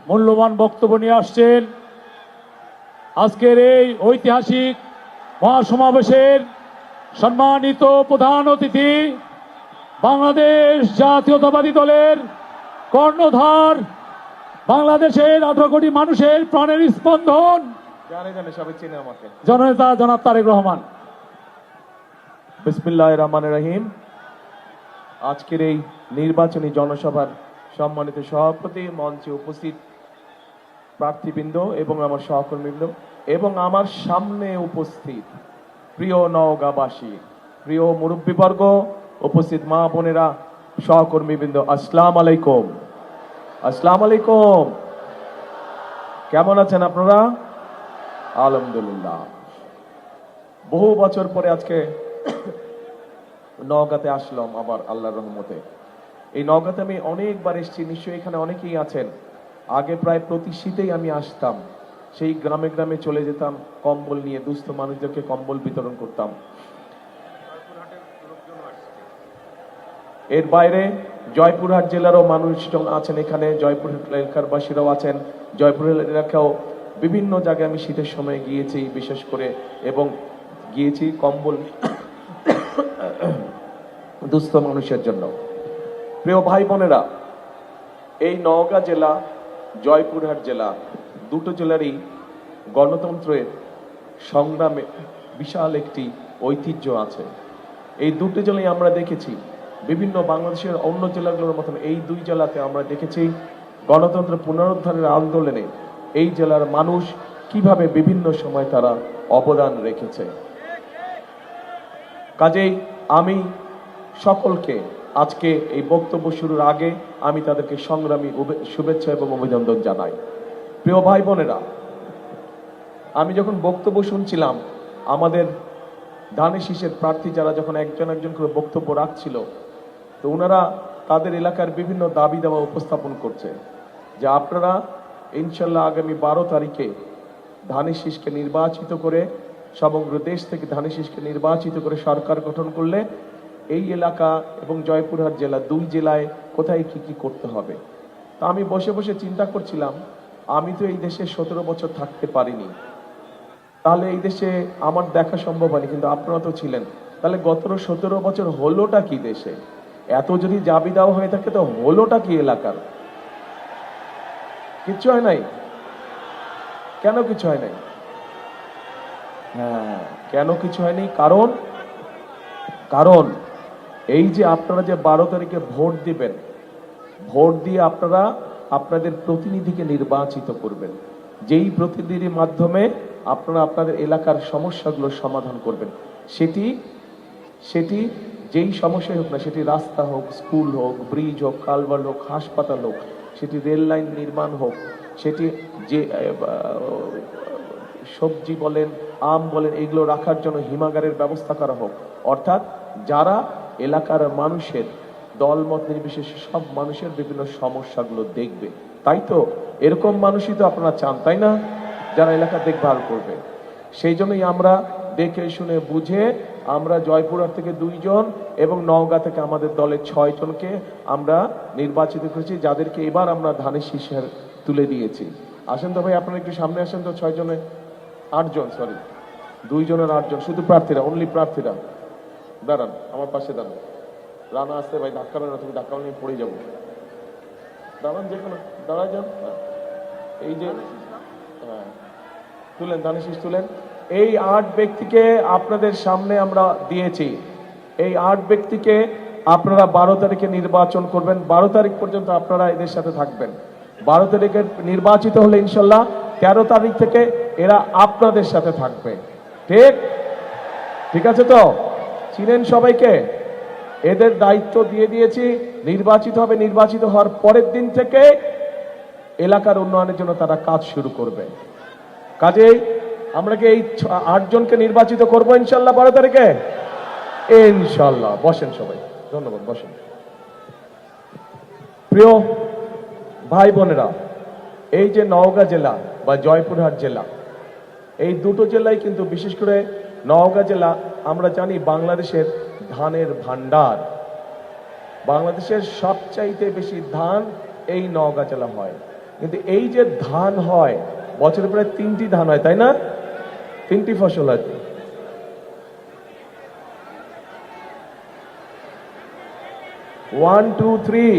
মূল্যবান বক্তব্য নিয়ে আসছেন আজকের এই ঐতিহাসিক মহাসমাবেশের সম্মানিত প্রধান অতিথি, বাংলাদেশ জাতীয়তাবাদী দলের কর্ণধার, বাংলাদেশের 18 কোটি মানুষের প্রাণের স্পন্দন, জননেতা জনাব তারেক রহমান। বিসমিল্লাহির রহমানির রহিম। আজকের এই নির্বাচনী জনসভার সম্মানিত সভাপতি, মঞ্চে উপস্থিত প্রার্থীবৃন্দ এবং আমার সহকর্মীবৃন্দ এবং আমার সামনে উপস্থিত প্রিয় নওগাঁবাসী, প্রিয় মুরব্বীবর্গ, উপস্থিত মা বোনেরা, সহকর্মীবৃন্দ, আসসালামু আলাইকুম। আসসালামু আলাইকুম। কেমন আছেন আপনারা? আলহামদুলিল্লাহ। বহু বছর পরে আজকে নওগাঁতে আসলাম আবার আল্লাহর রহমতে। এই নওগাঁতে আমি অনেকবার এসেছি, নিশ্চয়ই এখানে অনেকেই আছেন। আগে প্রায় প্রতি শীতেই আমি আসতাম, সেই গ্রামে গ্রামে চলে যেতাম, কম্বল নিয়ে দুস্থ মানুষদেরকে কম্বল বিতরণ করতাম। এর বাইরে জয়পুরহাট জেলারও মানুষজন আছেন এখানে, জয়পুরহাট এলাকার বাসীরাও আছেন, জয়পুরহাট এলাকাও বিভিন্ন জায়গায় আমি শীতের সময় গিয়েছি বিশেষ করে, এবং গিয়েছি কম্বল দুস্থ মানুষের জন্য। প্রিয় ভাই বোনেরা, এই নওগাঁ জেলা, জয়পুরহাট জেলা, দুটো জেলারই গণতন্ত্রের সংগ্রামে বিশাল একটি ঐতিহ্য আছে। এই দুটো জেলায় আমরা দেখেছি বিভিন্ন বাংলাদেশের অন্য জেলাগুলোর মতন এই দুই জেলাতে আমরা দেখেছি গণতন্ত্র পুনরুদ্ধারের আন্দোলনে এই জেলার মানুষ কিভাবে বিভিন্ন সময় তারা অবদান রেখেছে। কাজেই আমি সকলকে আজকে এই বক্তব্য শুরুর আগে আমি তাদেরকে সংগ্রামী শুভেচ্ছা এবং অভিনন্দন জানাই। প্রিয় ভাই বোনেরা, আমি যখন বক্তব্য শুনছিলাম, আমাদের ধানের শীষের প্রার্থী যারা যখন একজন একজন করে বক্তব্য রাখছিল, তো ওনারা তাদের এলাকার বিভিন্ন দাবি দাওয়া উপস্থাপন করছে যে আপনারা ইনশাল্লাহ আগামী 12 তারিখে ধানের শীষকে নির্বাচিত করে, সমগ্র দেশ থেকে ধানের শীষকে নির্বাচিত করে সরকার গঠন করলে এই এলাকা এবং জয়পুরহাট জেলা, দুই জেলায় কোথায় কি কি করতে হবে। তা আমি বসে বসে চিন্তা করছিলাম, আমি তো এই দেশে 17 বছর থাকতে পারিনি, তাহলে এই দেশে আমার দেখা সম্ভব হয়নি, কিন্তু আপনারা তো ছিলেন, তাহলে গত 17 বছর হলোটা কি দেশে? এত যদি দাবি দেওয়া হয়ে থাকে তো হলোটা কি এলাকার? কিচ্ছু হয় নাই। কেন কিছু হয় নাই? হ্যাঁ, কেন কিছু হয়নি? কারণ এই যে আপনারা যে 12 তারিখে ভোট দিবেন, ভোট দিয়ে আপনারা আপনাদের প্রতিনিধিকে নির্বাচিত করবেন, যেই প্রতিনিধির মাধ্যমে আপনারা আপনাদের এলাকার সমস্যাগুলো সমাধান করবেন। সেটি যেই সমস্যাই হোক না, সেটি রাস্তা হোক, স্কুল হোক, ব্রিজ হোক, কালভার্ট হোক, হাসপাতাল হোক, সেটি রেল লাইন নির্মাণ হোক, সেটি যে সবজি বলেন, আম বলেন, এগুলো রাখার জন্য হিমাগারের ব্যবস্থা করা হোক। অর্থাৎ যারা এলাকার মানুষের দলমত নির্বিশেষে সব মানুষের বিভিন্ন সমস্যাগুলো দেখবে, তাই তো এরকম মানুষই তো আপনারা চান, তাই না? যারা এলাকা দেখভাল করবে। সেই জন্যই আমরা দেখে শুনে বুঝে আমরা জয়পুরহাট থেকে 2 জন এবং নওগাঁ থেকে আমাদের দলের 6 জনকে আমরা নির্বাচিত করেছি, যাদেরকে এবার আমরা ধানের শীষের তুলে দিয়েছি। আসেন তো ভাই, আপনারা একটু সামনে আসেন তো। 6 জনে 8 জন, সরি 2 জনের 8 জন, শুধু প্রার্থীরা, অনলি প্রার্থীরা। দাঁড়ান, আমার পাশে দাঁড়ান। রানা আসতে ভাই, ধাক্কা না, তুমি ধাক্কা নিয়ে পড়ে যাবো। দাঁড়ান, যে কোনো দাঁড়ায় যান। এই যে হ্যাঁ, তুলেন, ধানের শীষ তুলেন। এই 8 ব্যক্তিকে আপনাদের সামনে আমরা দিয়েছি। এই 8 ব্যক্তিকে আপনারা 12 তারিখে নির্বাচন করবেন। 12 তারিখ পর্যন্ত আপনারা এদের সাথে থাকবেন। 12 তারিখে নির্বাচিত হলে ইনশাল্লাহ 13 তারিখ থেকে এরা আপনাদের সাথে থাকবে। ঠিক আছে তো? চিনেন সবাইকে? এদের দায়িত্ব দিয়ে দিয়েছি, নির্বাচিত হবে। নির্বাচিত হওয়ার পরের দিন থেকে এলাকার উন্নয়নের জন্য তারা কাজ শুরু করবে। কাজেই আমরা কি এই 8 জনকে নির্বাচিত করবো ইনশাল্লাহ 12 তারিখে? ইনশাল্লাহ। বসেন সবাই, ধন্যবাদ, বসেন। প্রিয় ভাই বোনেরা, এই যে নওগাঁ জেলা বা জয়পুরহাট জেলা, এই দুটো জেলায় কিন্তু, বিশেষ করে নওগাঁ জেলা, আমরা জানি বাংলাদেশের ধানের ভান্ডার। বাংলাদেশের সবচাইতে বেশি ধান এই নওগাঁ জেলা হয়। কিন্তু এই যে ধান হয়, বছরে প্রায় 3টি ধান হয়, তাই না? 3টি ফসল হয়। 1 2 3,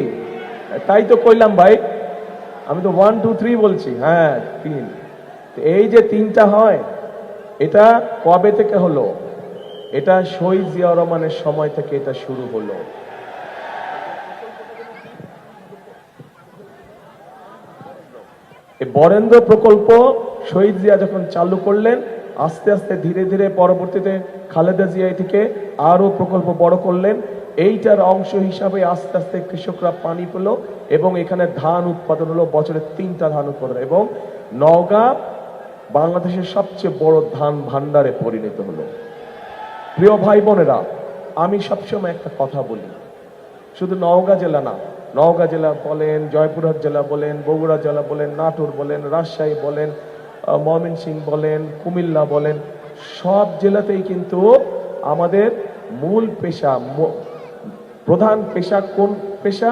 তাই তো কইলাম ভাই, আমি তো 1 2 3 বলছি। হ্যাঁ, 3। এই যে 3টা হয়, এটা কবে থেকে হলো? এটা শহীদ জিয়াউর রহমানের সময় থেকে এটা শুরু হলো। এই বরেন্দ্র প্রকল্প শহীদ জিয়া যখন চালু করলেন, আস্তে আস্তে ধীরে ধীরে পরবর্তীতে খালেদা জিয়া এটিকে আরো প্রকল্প বড় করলেন। এইটার অংশ হিসাবে আস্তে আস্তে কৃষকরা পানি পেল এবং এখানে ধান উৎপাদন হলো। বছরে 3টা ধান উৎপাদন, এবং নওগাঁ বাংলাদেশের সবচেয়ে বড় ধান ভান্ডারে পরিণত হলো। প্রিয় ভাই বোনেরা, আমি সবসময় একটা কথা বলি, শুধু নওগাঁ জেলা না, নওগাঁ জেলা বলেন, জয়পুরহাট জেলা বলেন, বগুড়া জেলা বলেন, নাটোর বলেন, রাজশাহী বলেন, ময়মনসিংহ বলেন, কুমিল্লা বলেন, সব জেলাতেই কিন্তু আমাদের মূল পেশা, প্রধান পেশা কোন পেশা?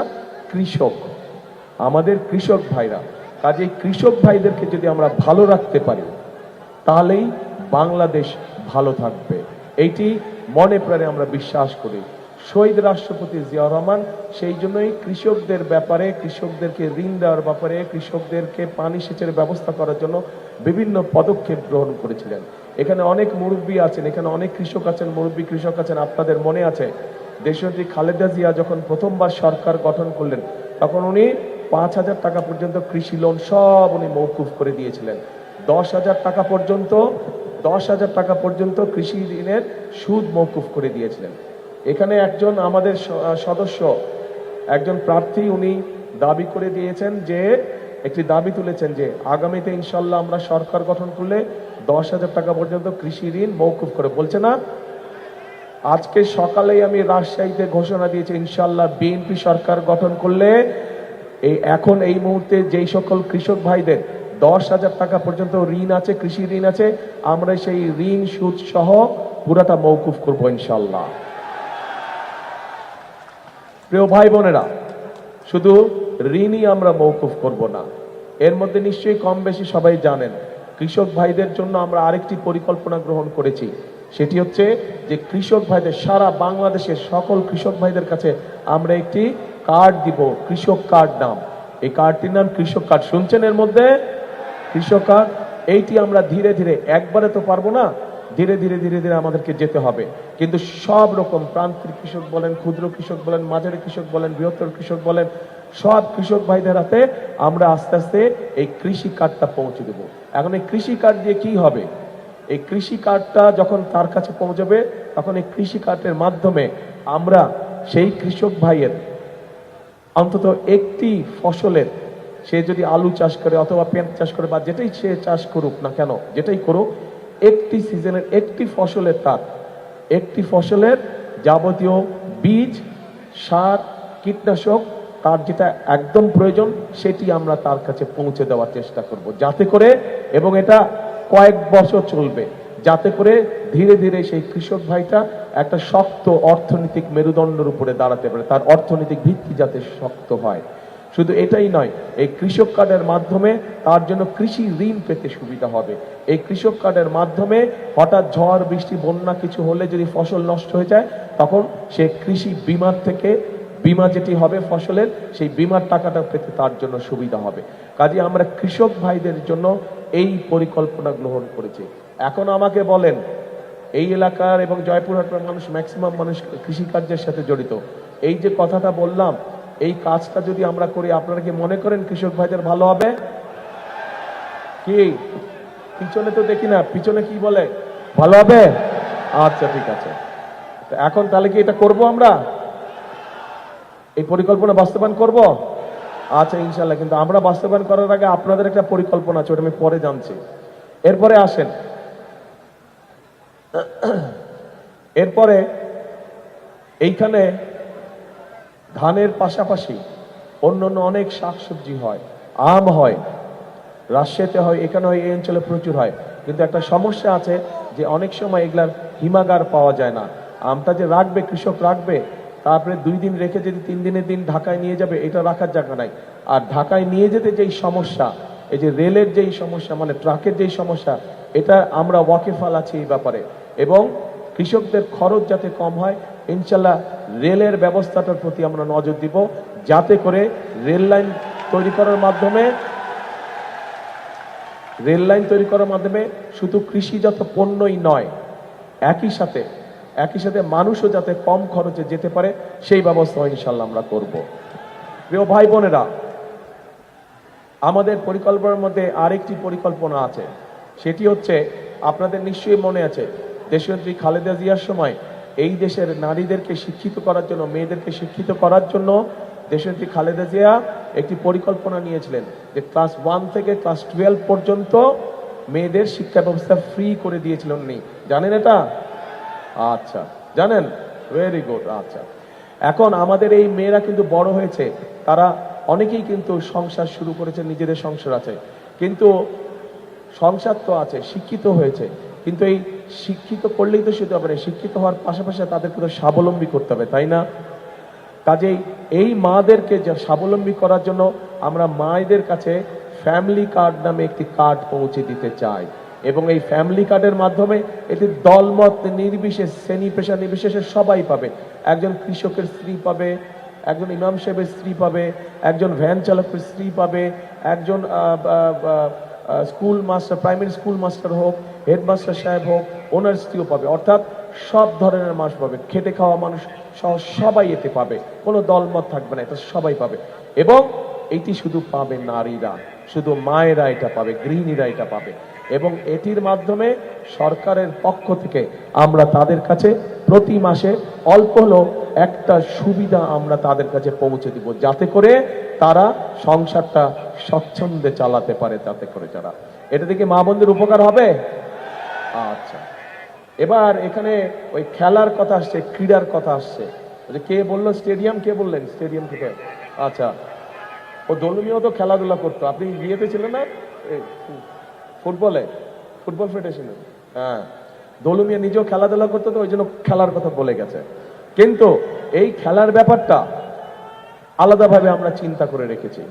কৃষক। আমাদের কৃষক ভাইরা। কাজেই কৃষক ভাইদেরকে যদি আমরা ভালো রাখতে পারি তাহলেই বাংলাদেশ ভালো থাকবে, এইটি মনে প্রাণে আমরা বিশ্বাস করি। শহীদ রাষ্ট্রপতি জিয়াউর রহমান সেই জন্যই কৃষকদের ব্যাপারে, কৃষকদেরকে ঋণ দেওয়ার ব্যাপারে, কৃষকদেরকে পানি সেচের ব্যবস্থা করার জন্য বিভিন্ন পদক্ষেপ গ্রহণ করেছিলেন। এখানে অনেক মুরব্বী আছেন, এখানে অনেক কৃষক আছেন, মুরব্বী কৃষক আছেন। আপনাদের মনে আছে দেশনেত্রী খালেদা জিয়া যখন প্রথমবার সরকার গঠন করলেন তখন উনি 5,000 টাকা পর্যন্ত কৃষি লোন সব উনি মওকুফ করে দিয়েছিলেন। 10,000 টাকা পর্যন্ত কৃষি ঋণের সুদ মওকুফ করে দিয়েছিলেন। এখানে একজন আমাদের সদস্য, একজন প্রার্থী, উনি দাবি করে দিয়েছেন যে, একটি দাবি তুলেছেন যে আগামীতে ইনশাল্লাহ আমরা সরকার গঠন করলে 10,000 টাকা পর্যন্ত কৃষি ঋণ মওকুফ করে, বলছে না? আজকে সকালেই আমি রাজশাহীতে ঘোষণা দিয়েছি ইনশাল্লাহ বিএনপি সরকার গঠন করলে এখন এই মুহূর্তে যেই সকল কৃষক ভাইদের 10,000 টাকা পর্যন্ত ঋণ আছে, কৃষি ঋণ আছে, আমরা সেই ঋণ সুদ সহ পুরাটা মওকুফ করব ইনশাল্লাহ। প্রিয় ভাই বোনেরা, শুধু ঋণই আমরা মওকুফ করব না, এর মধ্যে নিশ্চয়ই কম বেশি সবাই জানেন কৃষক ভাইদের জন্য আমরা আরেকটি পরিকল্পনা গ্রহণ করেছি। সেটি হচ্ছে যে কৃষক ভাইদের, সারা বাংলাদেশের সকল কৃষক ভাইদের কাছে আমরা একটি কার্ড দিব, কৃষক কার্ড নাম। এই কার্ডটির নাম কৃষক কার্ড। শুনছেন? এর মধ্যে কৃষক কার্ড। এইটি আমরা ধীরে ধীরে, একবারে তো পারবো না, ধীরে ধীরে আমাদেরকে যেতে হবে। কিন্তু সব রকম প্রান্তিক কৃষক বলেন, ক্ষুদ্র কৃষক বলেন, মাঝারি কৃষক বলেন, বৃহত্তর কৃষক বলেন, সব কৃষক ভাইদের হাতে আমরা আস্তে আস্তে এই কৃষি কার্ডটা পৌঁছে দেব। এখন এই কৃষি কার্ড দিয়ে কি হবে? এই কৃষি কার্ডটা যখন তার কাছে পৌঁছবে তখন এই কৃষি কার্ডের মাধ্যমে আমরা সেই কৃষক ভাইয়ের অন্তত একটি ফসলের, সে যদি আলু চাষ করে অথবা পেঁয়াজ চাষ করে বা যেটাই সে চাষ করুক না কেন, যেটাই করুক, একটি সিজনের একটি ফসলের, তার একটি ফসলের যাবতীয় বীজ, সার, কীটনাশক, তার যেটা একদম প্রয়োজন সেটি আমরা তার কাছে পৌঁছে দেওয়ার চেষ্টা করব, যাতে করে, এবং এটা কয়েক বছর চলবে, যাতে করে ধীরে ধীরে সেই কৃষক ভাইটা একটা শক্ত অর্থনৈতিক মেরুদণ্ডের উপরে দাঁড়াতে পারে, তার অর্থনৈতিক ভিত্তি যাতে শক্ত হয়। শুধু এটাই নয়, এই কৃষক কার্ডের মাধ্যমে তার জন্য কৃষি ঋণ পেতে সুবিধা হবে। এই কৃষক কার্ডের মাধ্যমে হঠাৎ ঝড় বৃষ্টি বন্যা কিছু হলে যদি ফসল নষ্ট হয়ে যায় তখন সে কৃষি বিমার থেকে, বিমা যেটি হবে ফসলের, সেই বিমার টাকাটা পেতে তার জন্য সুবিধা হবে। কাজে আমরা কৃষক ভাইদের জন্য এই পরিকল্পনা গ্রহণ করেছি। এখন আমাকে বলেন, এই এলাকার এবং জয়পুরহাটের মানুষ, ম্যাক্সিমাম মানুষ কৃষিকার্যের সাথে জড়িত। এই যে কথাটা বললাম, এই কাজটা যদি আমরা করি, আপনারা কি মনে করেন কৃষক ভাইদের ভালো হবে? কি পিছনে তো দেখি না, পিছনে কি বলে ভালো হবে? আচ্ছা, ঠিক আছে। এখন তাহলে কি এটা করব? আমরা এই পরিকল্পনা বাস্তবায়ন করব? আচ্ছা, ইনশাল্লাহ। কিন্তু আমরা বাস্তবায়ন করার আগে আপনাদের একটা পরিকল্পনা আছে, ওটা আমি পরে জানছি। এরপরে আসেন, এরপরে এইখানে ধানের পাশাপাশি অন্যান্য অনেক শাকসবজি হয়, আম হয়, রাজশাহীতে হয়, এখানে হয়, এই অঞ্চলে প্রচুর হয়। কিন্তু একটা সমস্যা আছে যে অনেক সময় এগুলার হিমাগার পাওয়া যায় না। আমটা যে রাখবে, কৃষক রাখবে, তারপরে 2 দিন রেখে যদি 3 দিনের দিন ঢাকায় নিয়ে যাবে, এটা রাখার জায়গা নাই। আর ঢাকায় নিয়ে যেতে যেই সমস্যা, এই যে রেলের যেই সমস্যা, মানে ট্রাকের যেই সমস্যা, এটা আমরা ওয়াকিফাল আছি এই ব্যাপারে। এবং কৃষকদের খরচ যাতে কম হয়, ইনশাল্লাহ রেলের ব্যবস্থাটার প্রতি আমরা নজর দিব, যাতে করে রেল লাইন তৈরি করার মাধ্যমে শুধু কৃষিজাত পণ্যই নয়, একই সাথে মানুষও যাতে কম খরচে যেতে পারে, সেই ব্যবস্থা ইনশাল্লাহ আমরা করব। প্রিয় ভাই বোনেরা, আমাদের পরিকল্পনার মধ্যে আরেকটি পরিকল্পনা আছে। সেটি হচ্ছে, আপনাদের নিশ্চয়ই মনে আছে, দেশনেত্রী খালেদা জিয়ার সময় এই দেশের নারীদেরকে শিক্ষিত করার জন্য, মেয়েদেরকে শিক্ষিত করার জন্য দেশনেত্রী খালেদা জিয়া একটি পরিকল্পনা নিয়েছিলেন যে ক্লাস 1 থেকে ক্লাস 12 পর্যন্ত মেয়েদের শিক্ষা ব্যবস্থা ফ্রি করে দিয়েছিলেন উনি। জানেন এটা? আচ্ছা, জানেন, ভেরি গুড। আচ্ছা, এখন আমাদের এই মেয়েরা কিন্তু বড় হয়েছে, তারা অনেকেই কিন্তু সংসার শুরু করেছে, নিজেদের সংসার আছে, কিন্তু সংসার তো আছে, শিক্ষিত হয়েছে, কিন্তু এই শিক্ষিত করলেই তো শুধু হবে না, শিক্ষিত হওয়ার পাশাপাশি তাদেরকে তো স্বাবলম্বী করতে হবে, তাই না? কাজেই এই মাদেরকে স্বাবলম্বী করার জন্য আমরা মায়েদের কাছে ফ্যামিলি কার্ড নামে একটি কার্ড পৌঁছে দিতে চাই, এবং এই ফ্যামিলি কার্ডের মাধ্যমে এটি দলমত নির্বিশেষ, শ্রেণী পেশা নির্বিশেষে সবাই পাবে। একজন কৃষকের স্ত্রী পাবে, একজন ইমাম সাহেবের স্ত্রী পাবে, একজন ভ্যান চালকের স্ত্রী পাবে, একজন school master, primary school master হোক, হেডমাস্টার সাহেব হোক, ওনার স্ত্রীও পাবে। অর্থাৎ সব ধরনের মানুষ পাবে, খেটে খাওয়া মানুষ সহ সবাই এতে পাবে, কোনো দলমত থাকবে না, এটা সবাই পাবে। এবং এটি শুধু পাবে নারীরা, শুধু মায়েরা এটা পাবে, গৃহিণীরা এটা পাবে। এবং এটির মাধ্যমে সরকারের পক্ষ থেকে আমরা তাদের কাছে প্রতি মাসে অল্প হলেও একটা সুবিধা আমরা তাদের কাছে পৌঁছে দিব, যাতে করে তারা সংসারটা স্বচ্ছন্দে চালাতে পারে। তাতে করে যারা এটা থেকে মা বোনদের উপকার হবে। আচ্ছা, এবার এখানে ওই খেলার কথা আসছে, ক্রীড়ার কথা আসছে। কে বললো স্টেডিয়াম? কে বললেন স্টেডিয়াম থেকে? আচ্ছা, ও দলমিও তো খেলাধুলা করতো। আপনি বিয়েতে ছিলেন না? ফুটবল ফেডারেশনে, হ্যাঁ, দলমিয়া নিজেও খেলাধুলা করতো, তো ওই জন্য খেলার কথা বলে গেছে। কিন্তু এই খেলার ব্যাপারটা আলাদাভাবে আমরা চিন্তা করে রেখেছি।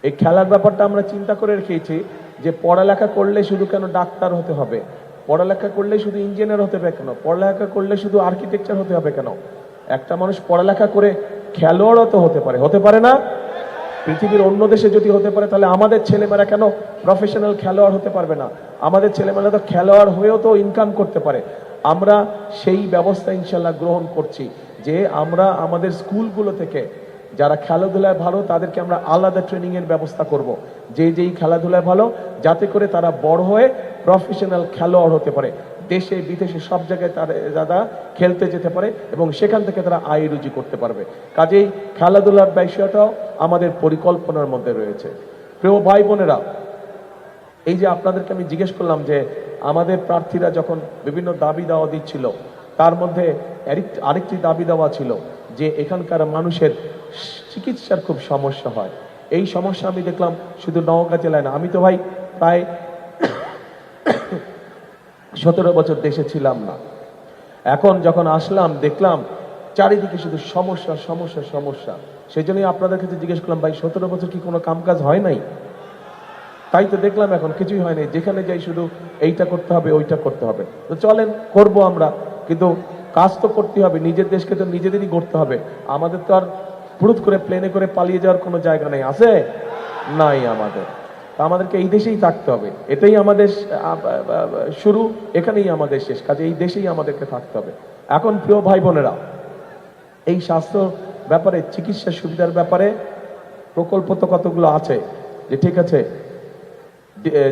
এই খেলার ব্যাপারটা আমরা চিন্তা করে রেখেছি যে পড়ালেখা করলে শুধু কেন ডাক্তার হতে হবে, পড়ালেখা করলে শুধু ইঞ্জিনিয়ার হতে হবে কেন, পড়ালেখা করলে শুধু আর্কিটেকচার হতে হবে কেন? একটা মানুষ পড়ালেখা করে খেলোয়াড়ও তো হতে পারে, হতে পারে না? পৃথিবীর অন্য দেশে যদি হতে পারে, তাহলে আমাদের ছেলেমেয়েরা কেন প্রফেশনাল খেলোয়াড় হতে পারবে না? আমাদের ছেলেমেয়েরা তো খেলোয়াড় হয়েও তো ইনকাম করতে পারে। আমরা সেই ব্যবস্থা ইনশাল্লাহ গ্রহণ করছি যে আমরা আমাদের স্কুলগুলো থেকে যারা খেলাধুলায় ভালো তাদেরকে আমরা আলাদা ট্রেনিং এর ব্যবস্থা করব, যেই খেলাধুলায় ভালো, যাতে করে তারা বড় হয়ে প্রফেশনাল খেলোয়াড় হতে পারে, দেশে বিদেশে সব জায়গায় তারা খেলতে যেতে পারে এবং সেখান থেকে তারা আয় রুজি করতে পারবে। কাজেই খেলাধুলার বিষয়টাও আমাদের পরিকল্পনার মধ্যে রয়েছে। প্রিয় ভাই বোনেরা, এই যে আপনাদেরকে আমি জিজ্ঞেস করলাম যে আমাদের প্রার্থীরা যখন বিভিন্ন দাবি দাওয়া দিচ্ছিল, তার মধ্যে আরেকটি দাবি দেওয়া ছিল যে এখানকার মানুষের চিকিৎসার খুব সমস্যা হয়। এই সমস্যা আমি দেখলাম শুধু নওগাঁ জেলায় না, আমি তো ভাই প্রায় 17 বছর দেশে ছিলাম না, এখন যখন আসলাম দেখলাম চারিদিকে শুধু সমস্যা সমস্যা সমস্যা। সেই জন্যই আপনাদের কাছে জিজ্ঞেস করলাম, ভাই 17 বছর কি কোনো কামকাজ হয় নাই? তাই তো দেখলাম এখন কিছুই হয় নাই, যেখানে যাই শুধু এইটা করতে হবে, ওইটা করতে হবে। তো চলেন করব আমরা, কিন্তু কাজ তো করতে হবে, নিজের দেশকে তো নিজেদেরই গড়তে হবে। আমাদের তো আর পুরুত করে প্লেনে করে পালিয়ে যাওয়ার কোনো জায়গা নেই, আছে নাই আমাদের। আমাদেরকে এই দেশেই থাকতে হবে, এটাই আমাদের শুরু, এখানেই আমাদের শেষ, কাজে এই দেশেই আমাদেরকে থাকতে হবে। এখন প্রিয় ভাই বোনেরা, এই স্বাস্থ্য ব্যাপারে, চিকিৎসা সুবিধার ব্যাপারে প্রকল্প তো কতগুলো আছে, যে ঠিক আছে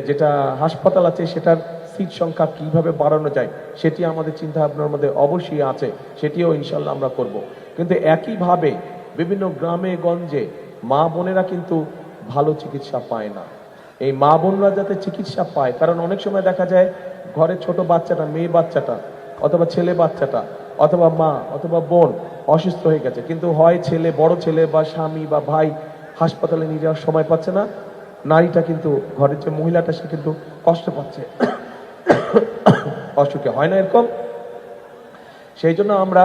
যেটা হাসপাতাল আছে সেটার সিট সংখ্যা কিভাবে বাড়ানো যায় সেটি আমাদের চিন্তা ভাবনার মধ্যে অবশ্যই আছে, সেটিও ইনশাল্লাহ আমরা করব। কিন্তু একইভাবে বিভিন্ন গ্রামে গঞ্জে মা বোনেরা কিন্তু ভালো চিকিৎসা পায় না। এই মা বোনরা যাতে চিকিৎসা পায়, কারণ অনেক সময় দেখা যায় ঘরে ছোট বাচ্চাটা, মেয়ে বাচ্চাটা অথবা ছেলে বাচ্চাটা অথবা মা অথবা বোন অসুস্থ হয়ে গেছে, কিন্তু হয় ছেলে, বড় ছেলে বা স্বামী বা ভাই হাসপাতালে নিয়ে যাওয়ার সময় পাচ্ছে না, নারীটা কিন্তু ঘরের যে মহিলাটা সে কিন্তু কষ্ট পাচ্ছে অসুখে, হয় না এরকম? সেই জন্য আমরা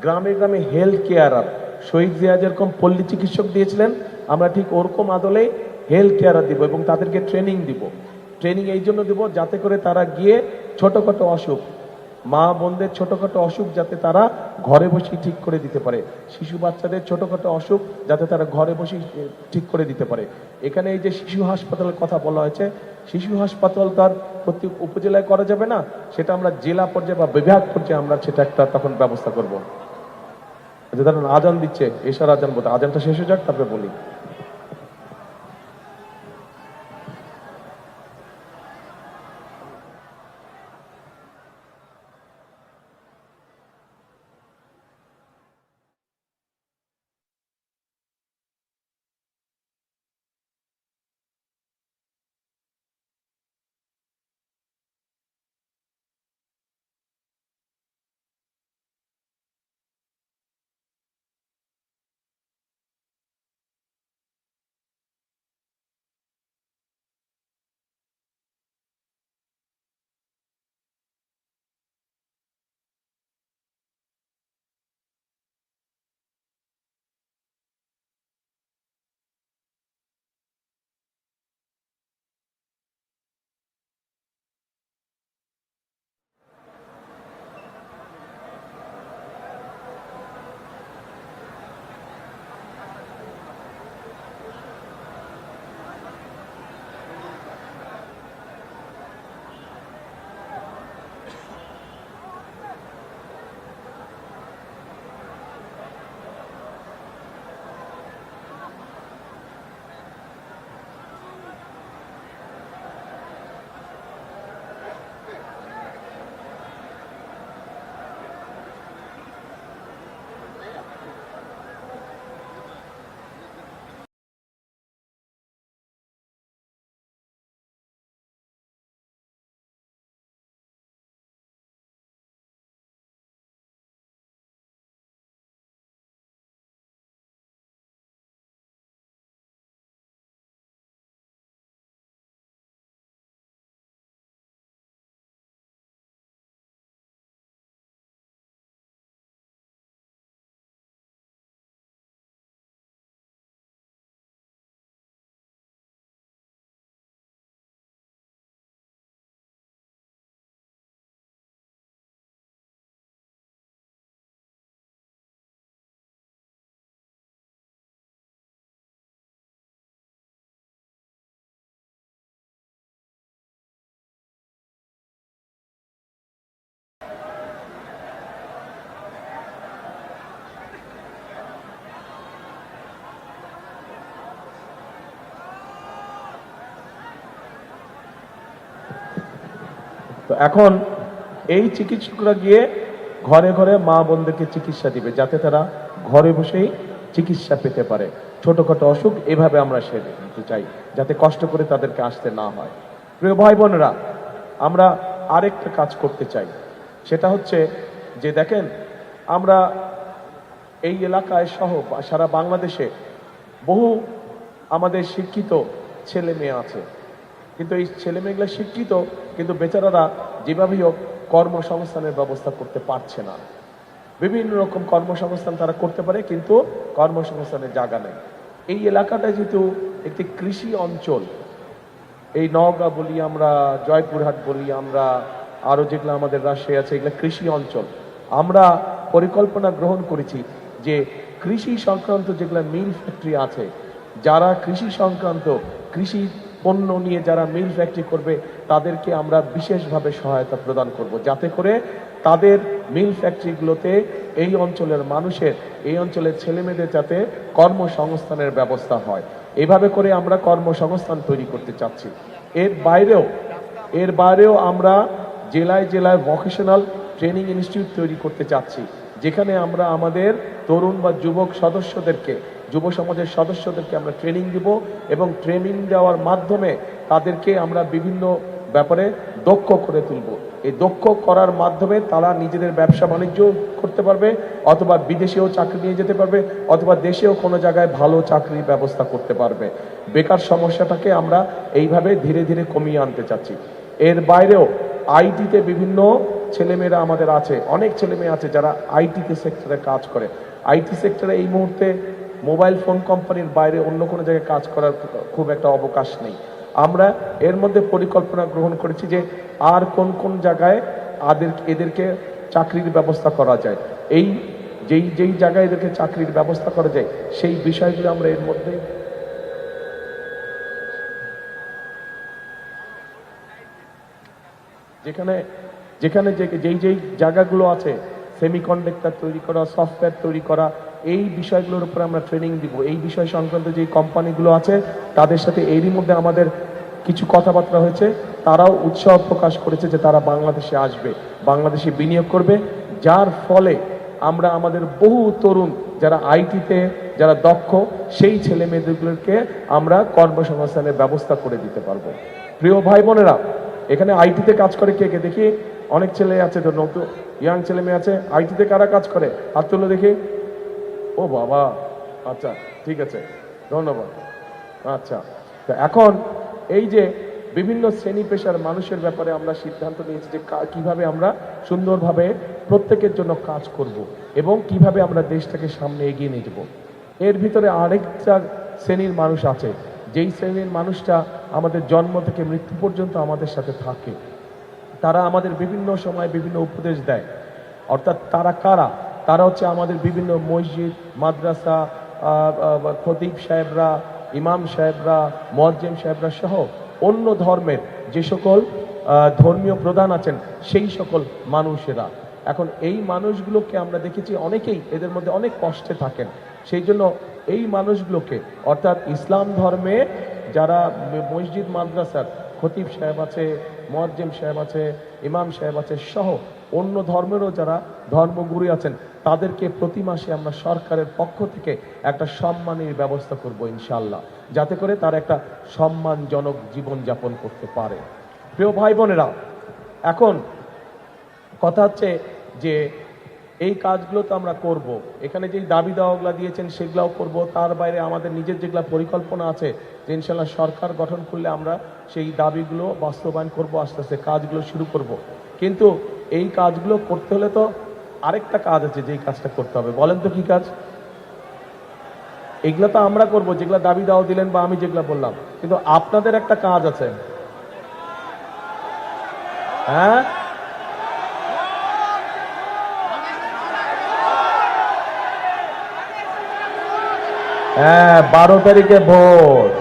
গ্রামে গ্রামে হেলথ কেয়ারার, শহীদ জিয়া যেরকম পল্লী চিকিৎসক দিয়েছিলেন, আমরা ঠিক ওরকম আদলে হেলথ কেয়ারার দিব এবং তাদেরকে ট্রেনিং দিব। ট্রেনিং এই জন্য দিব যাতে করে তারা গিয়ে ছোটখাটো অসুখ, মা বোনদের ছোটখাটো অসুখ যাতে তারা ঘরে বসেই ঠিক করে দিতে পারে, শিশু বাচ্চাদের ছোটখাটো অসুখ যাতে তারা ঘরে বসেই ঠিক করে দিতে পারে। এখানে এই যে শিশু হাসপাতালের কথা বলা হয়েছে, শিশু হাসপাতাল তার প্রতি উপজেলায় করা যাবে না, সেটা আমরা জেলা পর্যায়ে বা বিভাগ পর্যায়ে আমরা সেটা একটা তখন ব্যবস্থা করব। ধরুন আজান দিচ্ছে, এশার আজান বলতে, আজানটা শেষ হয়ে যাক তারপরে বলি। এখন এই চিকিৎসকরা গিয়ে ঘরে ঘরে মা বোনদেরকে চিকিৎসা দিবে, যাতে তারা ঘরে বসেই চিকিৎসা পেতে পারে। ছোটখাটো অসুখ এভাবে আমরা সেরে নিতে চাই, যাতে কষ্ট করে তাদেরকে আসতে না হয়। প্রিয় ভাই বোনেরা, আমরা আরেকটা কাজ করতে চাই, সেটা হচ্ছে যে দেখেন, আমরা এই এলাকায় সহ সারা বাংলাদেশে বহু আমাদের শিক্ষিত ছেলে মেয়ে আছে, কিন্তু এই ছেলে মেয়েগুলো শিক্ষিত, কিন্তু বেচারারা যেভাবেই হোক কর্মসংস্থানের ব্যবস্থা করতে পারছে না। বিভিন্ন রকম কর্মসংস্থান তারা করতে পারে, কিন্তু কর্মসংস্থানের জায়গা নেই। এই এলাকাটা যেহেতু একটি কৃষি অঞ্চল, এই নওগাঁ বলি আমরা, জয়পুরহাট বলি আমরা, আরও যেগুলো আমাদের রাজশাহী আছে, এগুলো কৃষি অঞ্চল। আমরা পরিকল্পনা গ্রহণ করেছি যে কৃষি সংক্রান্ত যেগুলো মিল ফ্যাক্টরি আছে, যারা কৃষি সংক্রান্ত কৃষি পণ্য নিয়ে যারা মিল ফ্যাক্টরি করবে, তাদেরকে আমরা বিশেষভাবে সহায়তা প্রদান করব, যাতে করে তাদের মিল ফ্যাক্টরিগুলোতে এই অঞ্চলের মানুষের, এই অঞ্চলের ছেলেমেয়েদের যাতে কর্মসংস্থানের ব্যবস্থা হয়। এভাবে করে আমরা কর্মসংস্থান তৈরি করতে চাচ্ছি। এর বাইরেও আমরা জেলায় জেলায় ভোকেশনাল ট্রেনিং ইনস্টিটিউট তৈরি করতে চাচ্ছি, যেখানে আমরা আমাদের তরুণ বা যুবক সদস্যদেরকে, যুব সমাজের সদস্যদেরকে আমরা ট্রেনিং দিব, এবং ট্রেনিং দেওয়ার মাধ্যমে তাদেরকে আমরা বিভিন্ন ব্যাপারে দক্ষ করে তুলব। এই দক্ষ করার মাধ্যমে তারা নিজেদের ব্যবসা বাণিজ্য করতে পারবে, অথবা বিদেশেও চাকরি নিয়ে যেতে পারবে, অথবা দেশেও কোনো জায়গায় ভালো চাকরির ব্যবস্থা করতে পারবে। বেকার সমস্যাটাকে আমরা এইভাবে ধীরে ধীরে কমিয়ে আনতে চাচ্ছি। এর বাইরেও আইটিতে বিভিন্ন ছেলেমেয়েরা আমাদের আছে, অনেক ছেলেমেয়ে আছে যারা আইটিতে সেক্টরে কাজ করে। আইটি সেক্টরে এই মুহূর্তে মোবাইল ফোন কোম্পানির বাইরে অন্য কোনো জায়গায় কাজ করার খুব একটা অবকাশ নেই। আমরা এর মধ্যে পরিকল্পনা গ্রহণ করেছি যে আর কোন কোন জায়গায় এদেরকে চাকরির ব্যবস্থা করা যায়, এই যেই জায়গায় এদেরকে চাকরির ব্যবস্থা করা যায়, সেই বিষয়গুলো আমরা এর মধ্যে যেখানে যেই জায়গাগুলো আছে, সেমিকন্ডাক্টর তৈরি করা, সফটওয়্যার তৈরি করা, এই বিষয়গুলোর উপর আমরা ট্রেনিং দিব। এই বিষয় সংক্রান্ত যে কোম্পানিগুলো আছে তাদের সাথে এরই মধ্যে আমাদের কিছু কথাবার্তা হয়েছে, তারাও উৎসাহ প্রকাশ করেছে যে তারা বাংলাদেশে আসবে, বাংলাদেশে বিনিয়োগ করবে, যার ফলে আমরা আমাদের বহু তরুণ যারা আইটিতে যারা দক্ষ, সেই ছেলে মেয়েদেরকে আমরা কর্মসংস্থানের ব্যবস্থা করে দিতে পারবো। প্রিয় ভাই বোনেরা, এখানে আইটিতে কাজ করে কে কে দেখি? অনেক ছেলে আছে তো, নতুন ইয়াং ছেলে মেয়ে আছে। আইটিতে কারা কাজ করে? হাত তুলে দেখি। ও বাবা, আচ্ছা ঠিক আছে, ধন্যবাদ। আচ্ছা, তো এখন এই যে বিভিন্ন শ্রেণী পেশার মানুষের ব্যাপারে আমরা সিদ্ধান্ত নিয়েছি যে কিভাবে আমরা সুন্দরভাবে প্রত্যেকের জন্য কাজ করব, এবং কিভাবে আমরা দেশটাকে সামনে এগিয়ে নিয়ে যাব। এর ভিতরে আরেকটা শ্রেণীর মানুষ আছে, যেই শ্রেণীর মানুষটা আমাদের জন্ম থেকে মৃত্যু পর্যন্ত আমাদের সাথে থাকে। তারা আমাদের বিভিন্ন সময় বিভিন্ন উপদেশ দেয়। অর্থাৎ তারা কারা? তারা হচ্ছে আমাদের বিভিন্ন মসজিদ, মাদ্রাসা, খতিব সাহেবরা, ইমাম সাহেবরা, মুয়াজ্জিম সাহেবরা সহ অন্য ধর্মের যে সকল ধর্মীয় প্রধান আছেন, সেই সকল মানুষেরা। এখন এই মানুষগুলোকে আমরা দেখেছি অনেকেই এদের মধ্যে অনেক কষ্টে থাকেন। সেই জন্য এই মানুষগুলোকে, অর্থাৎ ইসলাম ধর্মে যারা মসজিদ মাদ্রাসার খতিব সাহেব আছে, মুয়াজ্জিম সাহেব আছে, ইমাম সাহেব আছে সহ অন্য ধর্মেরও যারা ধর্মগুরু আছেন, তাদেরকে প্রতি মাসে আমরা সরকারের পক্ষ থেকে একটা সম্মানের ব্যবস্থা করব ইনশাআল্লাহ, যাতে করে তারা একটা সম্মানজনক জীবনযাপন করতে পারে। প্রিয় ভাই বোনেরা, এখন কথা হচ্ছে যে এই কাজগুলো তো আমরা করব, এখানে যেই দাবি দাওয়াগুলো দিয়েছেন সেগুলাও করব। তার বাইরে আমাদের নিজের যেগুলো পরিকল্পনা আছে যে ইনশাআল্লাহ সরকার গঠন করলে আমরা সেই দাবিগুলো বাস্তবায়ন করব, আস্তে আস্তে কাজগুলো শুরু করব। কিন্তু এই কাজগুলো করতে হলে তো আরেকটা কাজ আছে, যেই কাজটা করতে হবে। বলেন তো কি কাজ? এগুলো তো আমরা করব, যেগুলো দাবি দাওয়া দিলেন বা আমি যেগুলো বললাম, কিন্তু আপনাদের একটা কাজ আছে। হ্যাঁ, হ্যাঁ, 12 তারিখে ভোট।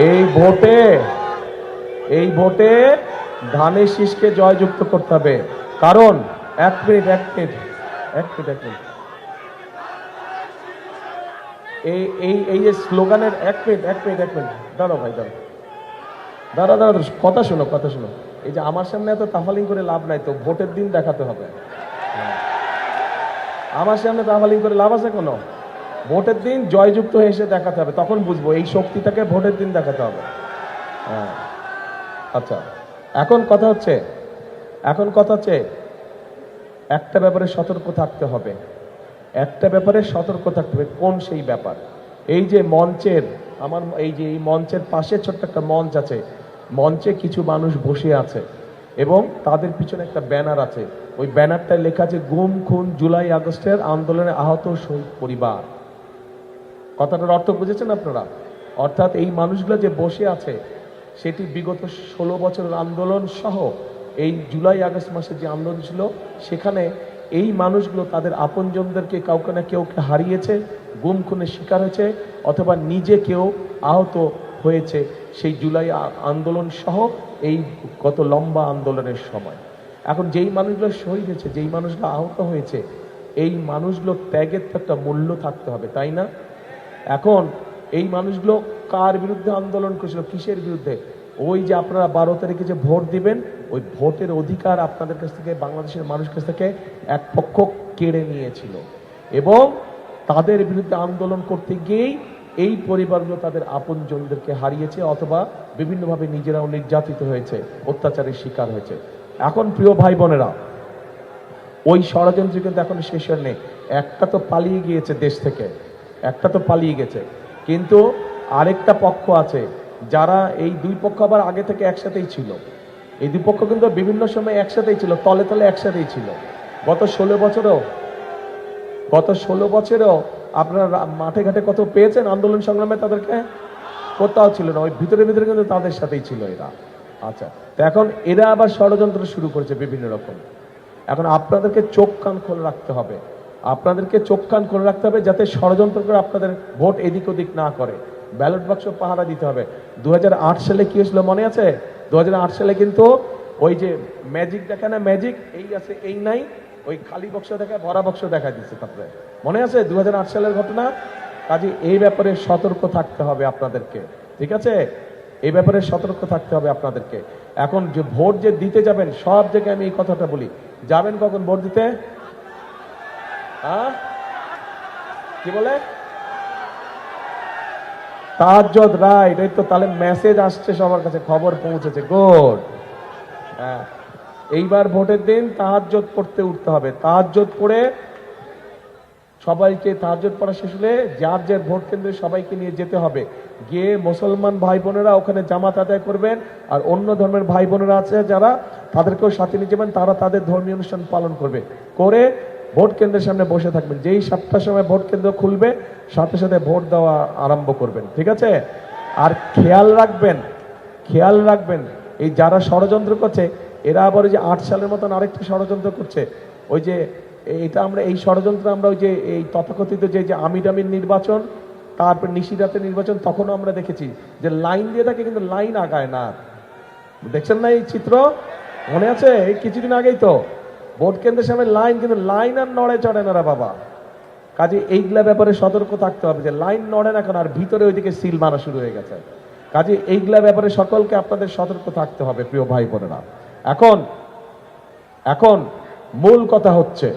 এই ভোটে ধানের শীষকে জয়যুক্ত করতে হবে। কারণ এক মিনিট এই যে স্লোগানের এক মিনিট দাঁড়াও ভাই, দাঁড়া কথা শোনো। এই যে আমার সামনে এত তাফালিং করে লাভ নাই, তো ভোটের দিন দেখাতে হবে। আমার সামনে তাফালিং করে লাভ আছে কোনো? ভোটের দিন জয়যুক্ত হয়ে এসে দেখাতে হবে, তখন বুঝবো এই শক্তিটাকে ভোটের দিন দেখাতে হবে। হ্যাঁ, আচ্ছা, এখন কথা হচ্ছে একটা ব্যাপারে সতর্ক থাকতে হবে, একটা ব্যাপারে সতর্ক থাকতে হবে। কোন সেই ব্যাপার? এই যে মঞ্চের, এই মঞ্চের পাশে ছোট্ট একটা মঞ্চ আছে, মঞ্চে কিছু মানুষ বসে আছে এবং তাদের পিছনে একটা ব্যানার আছে। ওই ব্যানারটায় লেখা আছে গুম খুন জুলাই আগস্টের আন্দোলনে আহত শহীদ পরিবার। কথাটার অর্থ বুঝেছেন আপনারা? অর্থাৎ এই মানুষগুলো যে বসে আছে সেটি বিগত 16 বছরের আন্দোলন সহ এই জুলাই আগস্ট মাসে যে আন্দোলন ছিল, সেখানে এই মানুষগুলো তাদের আপনজনদেরকে কাউকে না কেউকে হারিয়েছে, গুম খুনের শিকার হয়েছে, অথবা নিজে কেউ আহত হয়েছে সেই জুলাই আন্দোলন সহ এই কত লম্বা আন্দোলনের সময়। এখন যেই মানুষগুলো শহীদ হয়েছে, যেই মানুষগুলো আহত হয়েছে, এই মানুষগুলো ত্যাগের তো একটা মূল্য থাকতে হবে, তাই না? এখন এই মানুষগুলো কার বিরুদ্ধে আন্দোলন করেছিল, কিসের বিরুদ্ধে? ওই যে আপনারা 12 তারিখে যে ভোট দিবেন, ওই ভোটের অধিকার আপনাদের কাছ থেকে, বাংলাদেশের মানুষের কাছ থেকে এক পক্ষ কেড়ে নিয়েছিল এবং তাদের বিরুদ্ধে আন্দোলন করতে গিয়েই এই পরিবারগুলো তাদের আপনজনদেরকে হারিয়েছে অথবা বিভিন্নভাবে নিজেরাও নির্যাতিত হয়েছে, অত্যাচারের শিকার হয়েছে। এখন প্রিয় ভাই বোনেরা, ওই ষড়যন্ত্র কিন্তু এখন শেষ হয়নি। একটা তো পালিয়ে গিয়েছে দেশ থেকে, একটা তো পালিয়ে গেছে, কিন্তু আরেকটা পক্ষ আছে যারা, এই দুই পক্ষ আবার আগে থেকে একসাথেই ছিল। এই দুই পক্ষ কিন্তু বিভিন্ন সময় একসাথেই ছিল, তলে তলে একসাথেই ছিল। গত 16 বছরেও আপনারা মাঠে ঘাটে কত পেয়েছেন আন্দোলন সংগ্রামে, তাদেরকে কোথাও ছিল না, ওই ভিতরে ভিতরে কিন্তু তাদের সাথেই ছিল এরা। আচ্ছা, তো এখন এরা আবার ষড়যন্ত্র শুরু করেছে বিভিন্ন রকম। এখন আপনাদেরকে চোখ কান খোলা রাখতে হবে, আপনাদেরকে চোখ কান খোলা রাখতে হবে যাতে ষড়যন্ত্র করে আপনাদের ভোট এদিক ওদিক না করে। ব্যালট বাক্স পাহারা দিতে হবে। 2008 সালে কি হয়েছিল মনে আছে? 2008 সালে কিন্তু ওই যে ম্যাজিক দেখে না, ম্যাজিক এই আছে এই নাই, ওই খালি বক্স দেখায় ভরা বক্স দেখা দিচ্ছে, তারপরে মনে আছে 2008 সালের ঘটনা? কাজে এই ব্যাপারে সতর্ক থাকতে হবে আপনাদেরকে, ঠিক আছে? এই ব্যাপারে সতর্ক থাকতে হবে আপনাদেরকে। এখন যে ভোট যে দিতে যাবেন, সব জায়গায় আমি এই কথাটা বলি, যাবেন কখন ভোট দিতে? কি বলে? তাহাজ্জুদ, রাইট, এই তো, তাহলে মেসেজ আসছে সবার কাছে, খবর পৌঁছেছে, গুড। হ্যাঁ, এইবার ভোটের দিন তাহাজ্জুদ পড়তে উঠতে হবে। তাহাজ্জুদ পড়ে সবাইকে, তাহাজ্জুদ পড়া শেষ হলে যার যার ভোট কেন্দ্রে সবাইকে নিয়ে যেতে হবে, গিয়ে মুসলমান ভাই বোনেরা ওখানে জামাত আদায় করবেন, আর অন্য ধর্মের ভাই বোনেরা আছে যারা, তাদেরকেও সাথে নিয়ে যাবেন, তারা তাদের ধর্মীয় অনুষ্ঠান পালন করবে, করে ভোট কেন্দ্রের সামনে বসে থাকবেন। যেই 7টার সময় ভোট কেন্দ্র খুলবে, সাথে সাথে ভোট দেওয়া আরম্ভ করবেন, ঠিক আছে? আর খেয়াল রাখবেন এই যারা ষড়যন্ত্র করছে, এরা আবার ওই যে 8 সালের মতন আরেকটা ষড়যন্ত্র করছে। ওই যে এটা আমরা, এই ষড়যন্ত্র আমরা ওই যে এই তথাকথিত যে আমির নির্বাচন, তারপর নিশিরাতের নির্বাচন, তখনও আমরা দেখেছি যে লাইন দিয়ে থাকে কিন্তু লাইন আগায় না। দেখছেন না এই চিত্র? মনে আছে এই কিছুদিন আগেই তো ভোট কেন্দ্রের সামনে লাইন, কিন্তু লাইন আর নড়ে চড়ে না রা বাবা। কাজে এইগুলা ব্যাপারে সতর্ক থাকতে হবে যে লাইন নড়ে না কেন, আর ভিতরে ওইদিকে সিল মারা শুরু হয়ে গেছে। কাজে এইগুলা ব্যাপারে সকলকে আপনাদের সতর্ক থাকতে হবে প্রিয় ভাই বোনেরা। এখন মূল কথা হচ্ছে,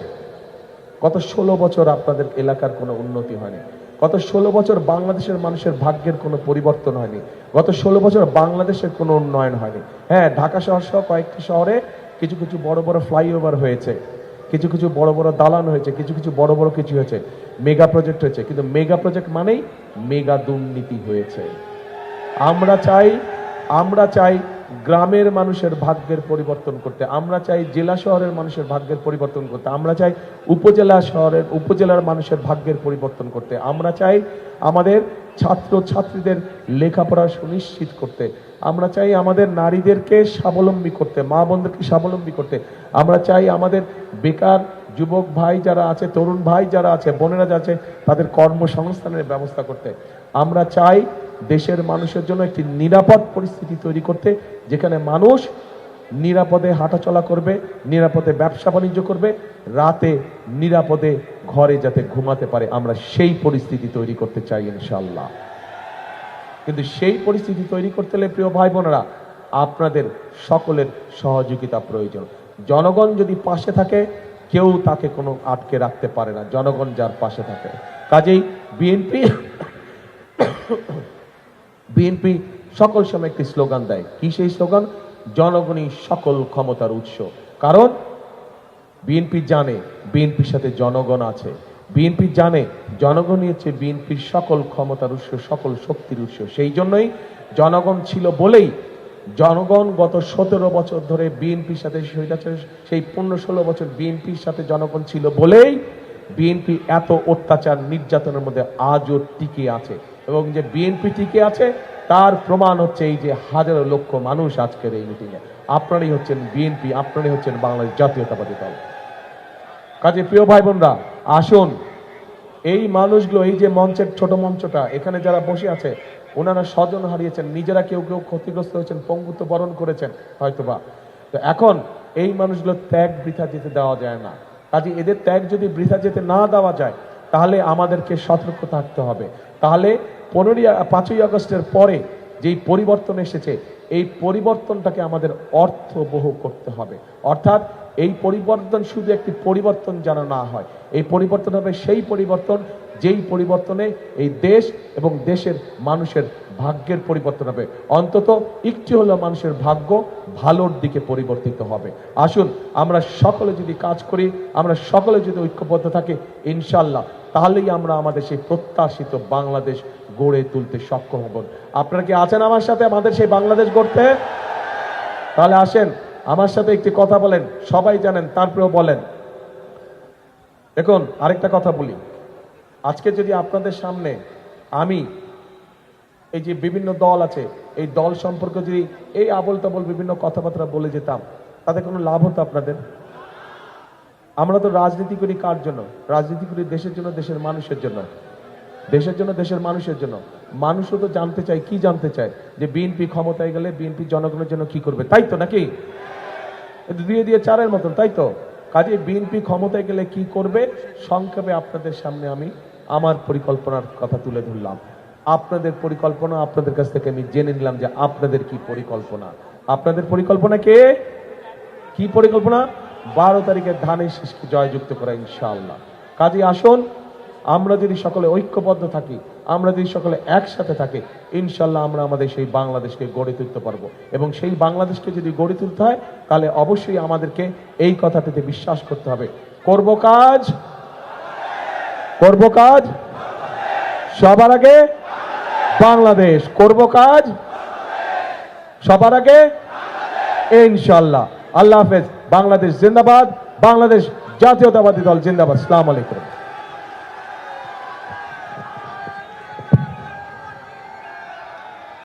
গত 16 বছর আপনাদের এলাকার কোনো উন্নতি হয়নি, গত 16 বছর বাংলাদেশের মানুষের ভাগ্যের কোনো পরিবর্তন হয়নি, গত 16 বছর বাংলাদেশের কোনো উন্নয়ন হয়নি। হ্যাঁ, ঢাকা শহর সহ কয়েকটি শহরে কিছু কিছু বড় বড় ফ্লাইওভার হয়েছে, কিছু কিছু বড় বড় দালান হয়েছে, কিছু কিছু বড় বড় কিছু হয়েছে, মেগা প্রজেক্ট হয়েছে, কিন্তু মেগা প্রজেক্ট মানেই মেগা দুর্নীতি হয়েছে। আমরা চাই গ্রামের মানুষের ভাগ্যের পরিবর্তন করতে, আমরা চাই জেলা শহরের মানুষের ভাগ্যের পরিবর্তন করতে, আমরা চাই উপজেলার মানুষের ভাগ্যের পরিবর্তন করতে, আমরা চাই আমাদের ছাত্র ছাত্রীদের লেখাপড়া সুনিশ্চিত করতে, আমরা চাই আমাদের নারীদেরকে স্বাবলম্বী করতে, মা বোনদেরকে স্বাবলম্বী করতে, আমরা চাই আমাদের বেকার যুবক ভাই যারা আছে, তরুণ ভাই যারা আছে, বোনেরা যারা আছে, তাদের কর্মসংস্থানের ব্যবস্থা করতে, আমরা চাই দেশের মানুষের জন্য একটি নিরাপদ পরিস্থিতি তৈরি করতে, যেখানে মানুষ নিরাপদে হাঁটাচলা করবে, নিরাপদে ব্যবসা বাণিজ্য করবে, রাতে নিরাপদে ঘরে যাতে ঘুমাতে পারে, আমরা সেই পরিস্থিতি তৈরি করতে চাই ইনশাআল্লাহ। কিন্তু সেই পরিস্থিতি তৈরি করতে হলে প্রিয় ভাই বোনেরা, আপনাদের সকলের সহযোগিতা প্রয়োজন। জনগণ যদি পাশে থাকে কেউ তাকে কোনো আটকে রাখতে পারে না, জনগণ যার পাশে থাকে। কাজেই বিএনপি সকল সময় একটি স্লোগান দেয়, কি সেই স্লোগান? জনগণই সকল ক্ষমতার উৎস। কারণ বিএনপি জানে বিএনপির সাথে জনগণ আছে, বিএনপি জানে জনগণই হচ্ছে বিএনপির সকল ক্ষমতার উৎস, সকল শক্তির উৎস। সেই জন্যই জনগণ ছিল বলেই জনগণ গত 17 বছর ধরে বিএনপির সাথে সেই 15-16 বছর বিএনপির সাথে জনগণ ছিল বলেই বিএনপি এত অত্যাচার নির্যাতনের মধ্যে আজও টিকে আছে। এবং যে বিএনপি টিকে আছে তার প্রমাণ হচ্ছে এই যে হাজারো লক্ষ মানুষ আজকের এই মিটিংয়ে। আপনারাই হচ্ছেন বিএনপি, আপনারাই হচ্ছেন বাংলাদেশ জাতীয়তাবাদী দল। কাজে প্রিয় ভাই বোনরা, আসুন এই মানুষগুলো, এই যে মঞ্চের ছোট মঞ্চটা, এখানে যারা বসে আছে ওনারা স্বজন হারিয়েছেন, নিজেরা কেউ কেউ ক্ষতিগ্রস্ত হয়েছেন, পঙ্গুত্ব বরণ করেছেন হয়তোবা। তো এখন এই মানুষগুলো ত্যাগ বৃথা যেতে দেওয়া যায় না। কাজে এদের ত্যাগ যদি বৃথা যেতে না দেওয়া যায় তাহলে আমাদেরকে সতর্ক থাকতে হবে। তাহলে 5ই আগস্টের পরে যেই পরিবর্তন এসেছে এই পরিবর্তনটাকে আমাদের অর্থবহ করতে হবে। অর্থাৎ এই পরিবর্তন শুধু একটি পরিবর্তন যেন না হয়, এই পরিবর্তন হবে সেই পরিবর্তন যেই পরিবর্তনে এই দেশ এবং দেশের মানুষের ভাগ্যের পরিবর্তন হবে। অন্তত একটি হলেও মানুষের ভাগ্য ভালোর দিকে পরিবর্তিত হবে। আসুন আমরা সকলে যদি কাজ করি, আমরা সকলে যদি ঐক্যবদ্ধ থাকি, ইনশাল্লাহ তাহলেই আমরা আমাদের সেই প্রত্যাশিত বাংলাদেশ গড়ে তুলতে সক্ষম হব। আপনারা কি আছেন আমার সাথে আমাদের সেই বাংলাদেশ গড়তে? তাহলে আসেন আমার সাথে একটি কথা বলেন, সবাই জানেন তারপরেও বলেন। দেখুন আরেকটা কথা বলি, আজকে যদি আপনাদের সামনে আমি এই যে বিভিন্ন দল আছে এই দল সম্পর্কে যদি এই আবল তাবল বিভিন্ন কথাবার্তা বলে যেতাম তাতে কোনো লাভ হতো আপনাদের? আমরা তো রাজনীতি করি কার জন্য? রাজনীতি করি দেশের জন্য, দেশের মানুষের জন্য, দেশের জন্য, দেশের মানুষের জন্য। মানুষও তো জানতে চায়, কি জানতে চায়? যে বিএনপি ক্ষমতায় গেলে বিএনপি জনগণের জন্য কি করবে, তাই তো? নাকি 2 দিয়ে 4-এর মতন, তাই তো? কাজে বিএনপি ক্ষমতায় গেলে কি করবে সংক্ষেপে আপনাদের সামনে আমি আমার পরিকল্পনার কথা তুলে ধরলাম। আপনাদের পরিকল্পনা আপনাদের কাছ থেকে আমি জেনে নিলাম যে আপনাদের কি পরিকল্পনা। আপনাদের পরিকল্পনা কি পরিকল্পনা? 12 তারিখে ধানের শীষকে জয়যুক্ত করা ইনশাআল্লাহ। কাজে আসুন আমরা যদি সকলে ঐক্যবদ্ধ থাকি, আমরা যদি সকলে একসাথে থাকি, ইনশাল্লাহ আমরা আমাদের সেই বাংলাদেশকে গড়ে তুলতে পারবো। এবং সেই বাংলাদেশকে যদি গড়ে তুলতে হয় তাহলে অবশ্যই আমাদেরকে এই কথাটিতে বিশ্বাস করতে হবে, করব কাজ সবার আগে বাংলাদেশ, করব কাজ সবার আগে ইনশাল্লাহ। আল্লাহ হাফেজ। বাংলাদেশ জিন্দাবাদ, বাংলাদেশ জাতীয়তাবাদী দল জিন্দাবাদ। আসসালামু আলাইকুম।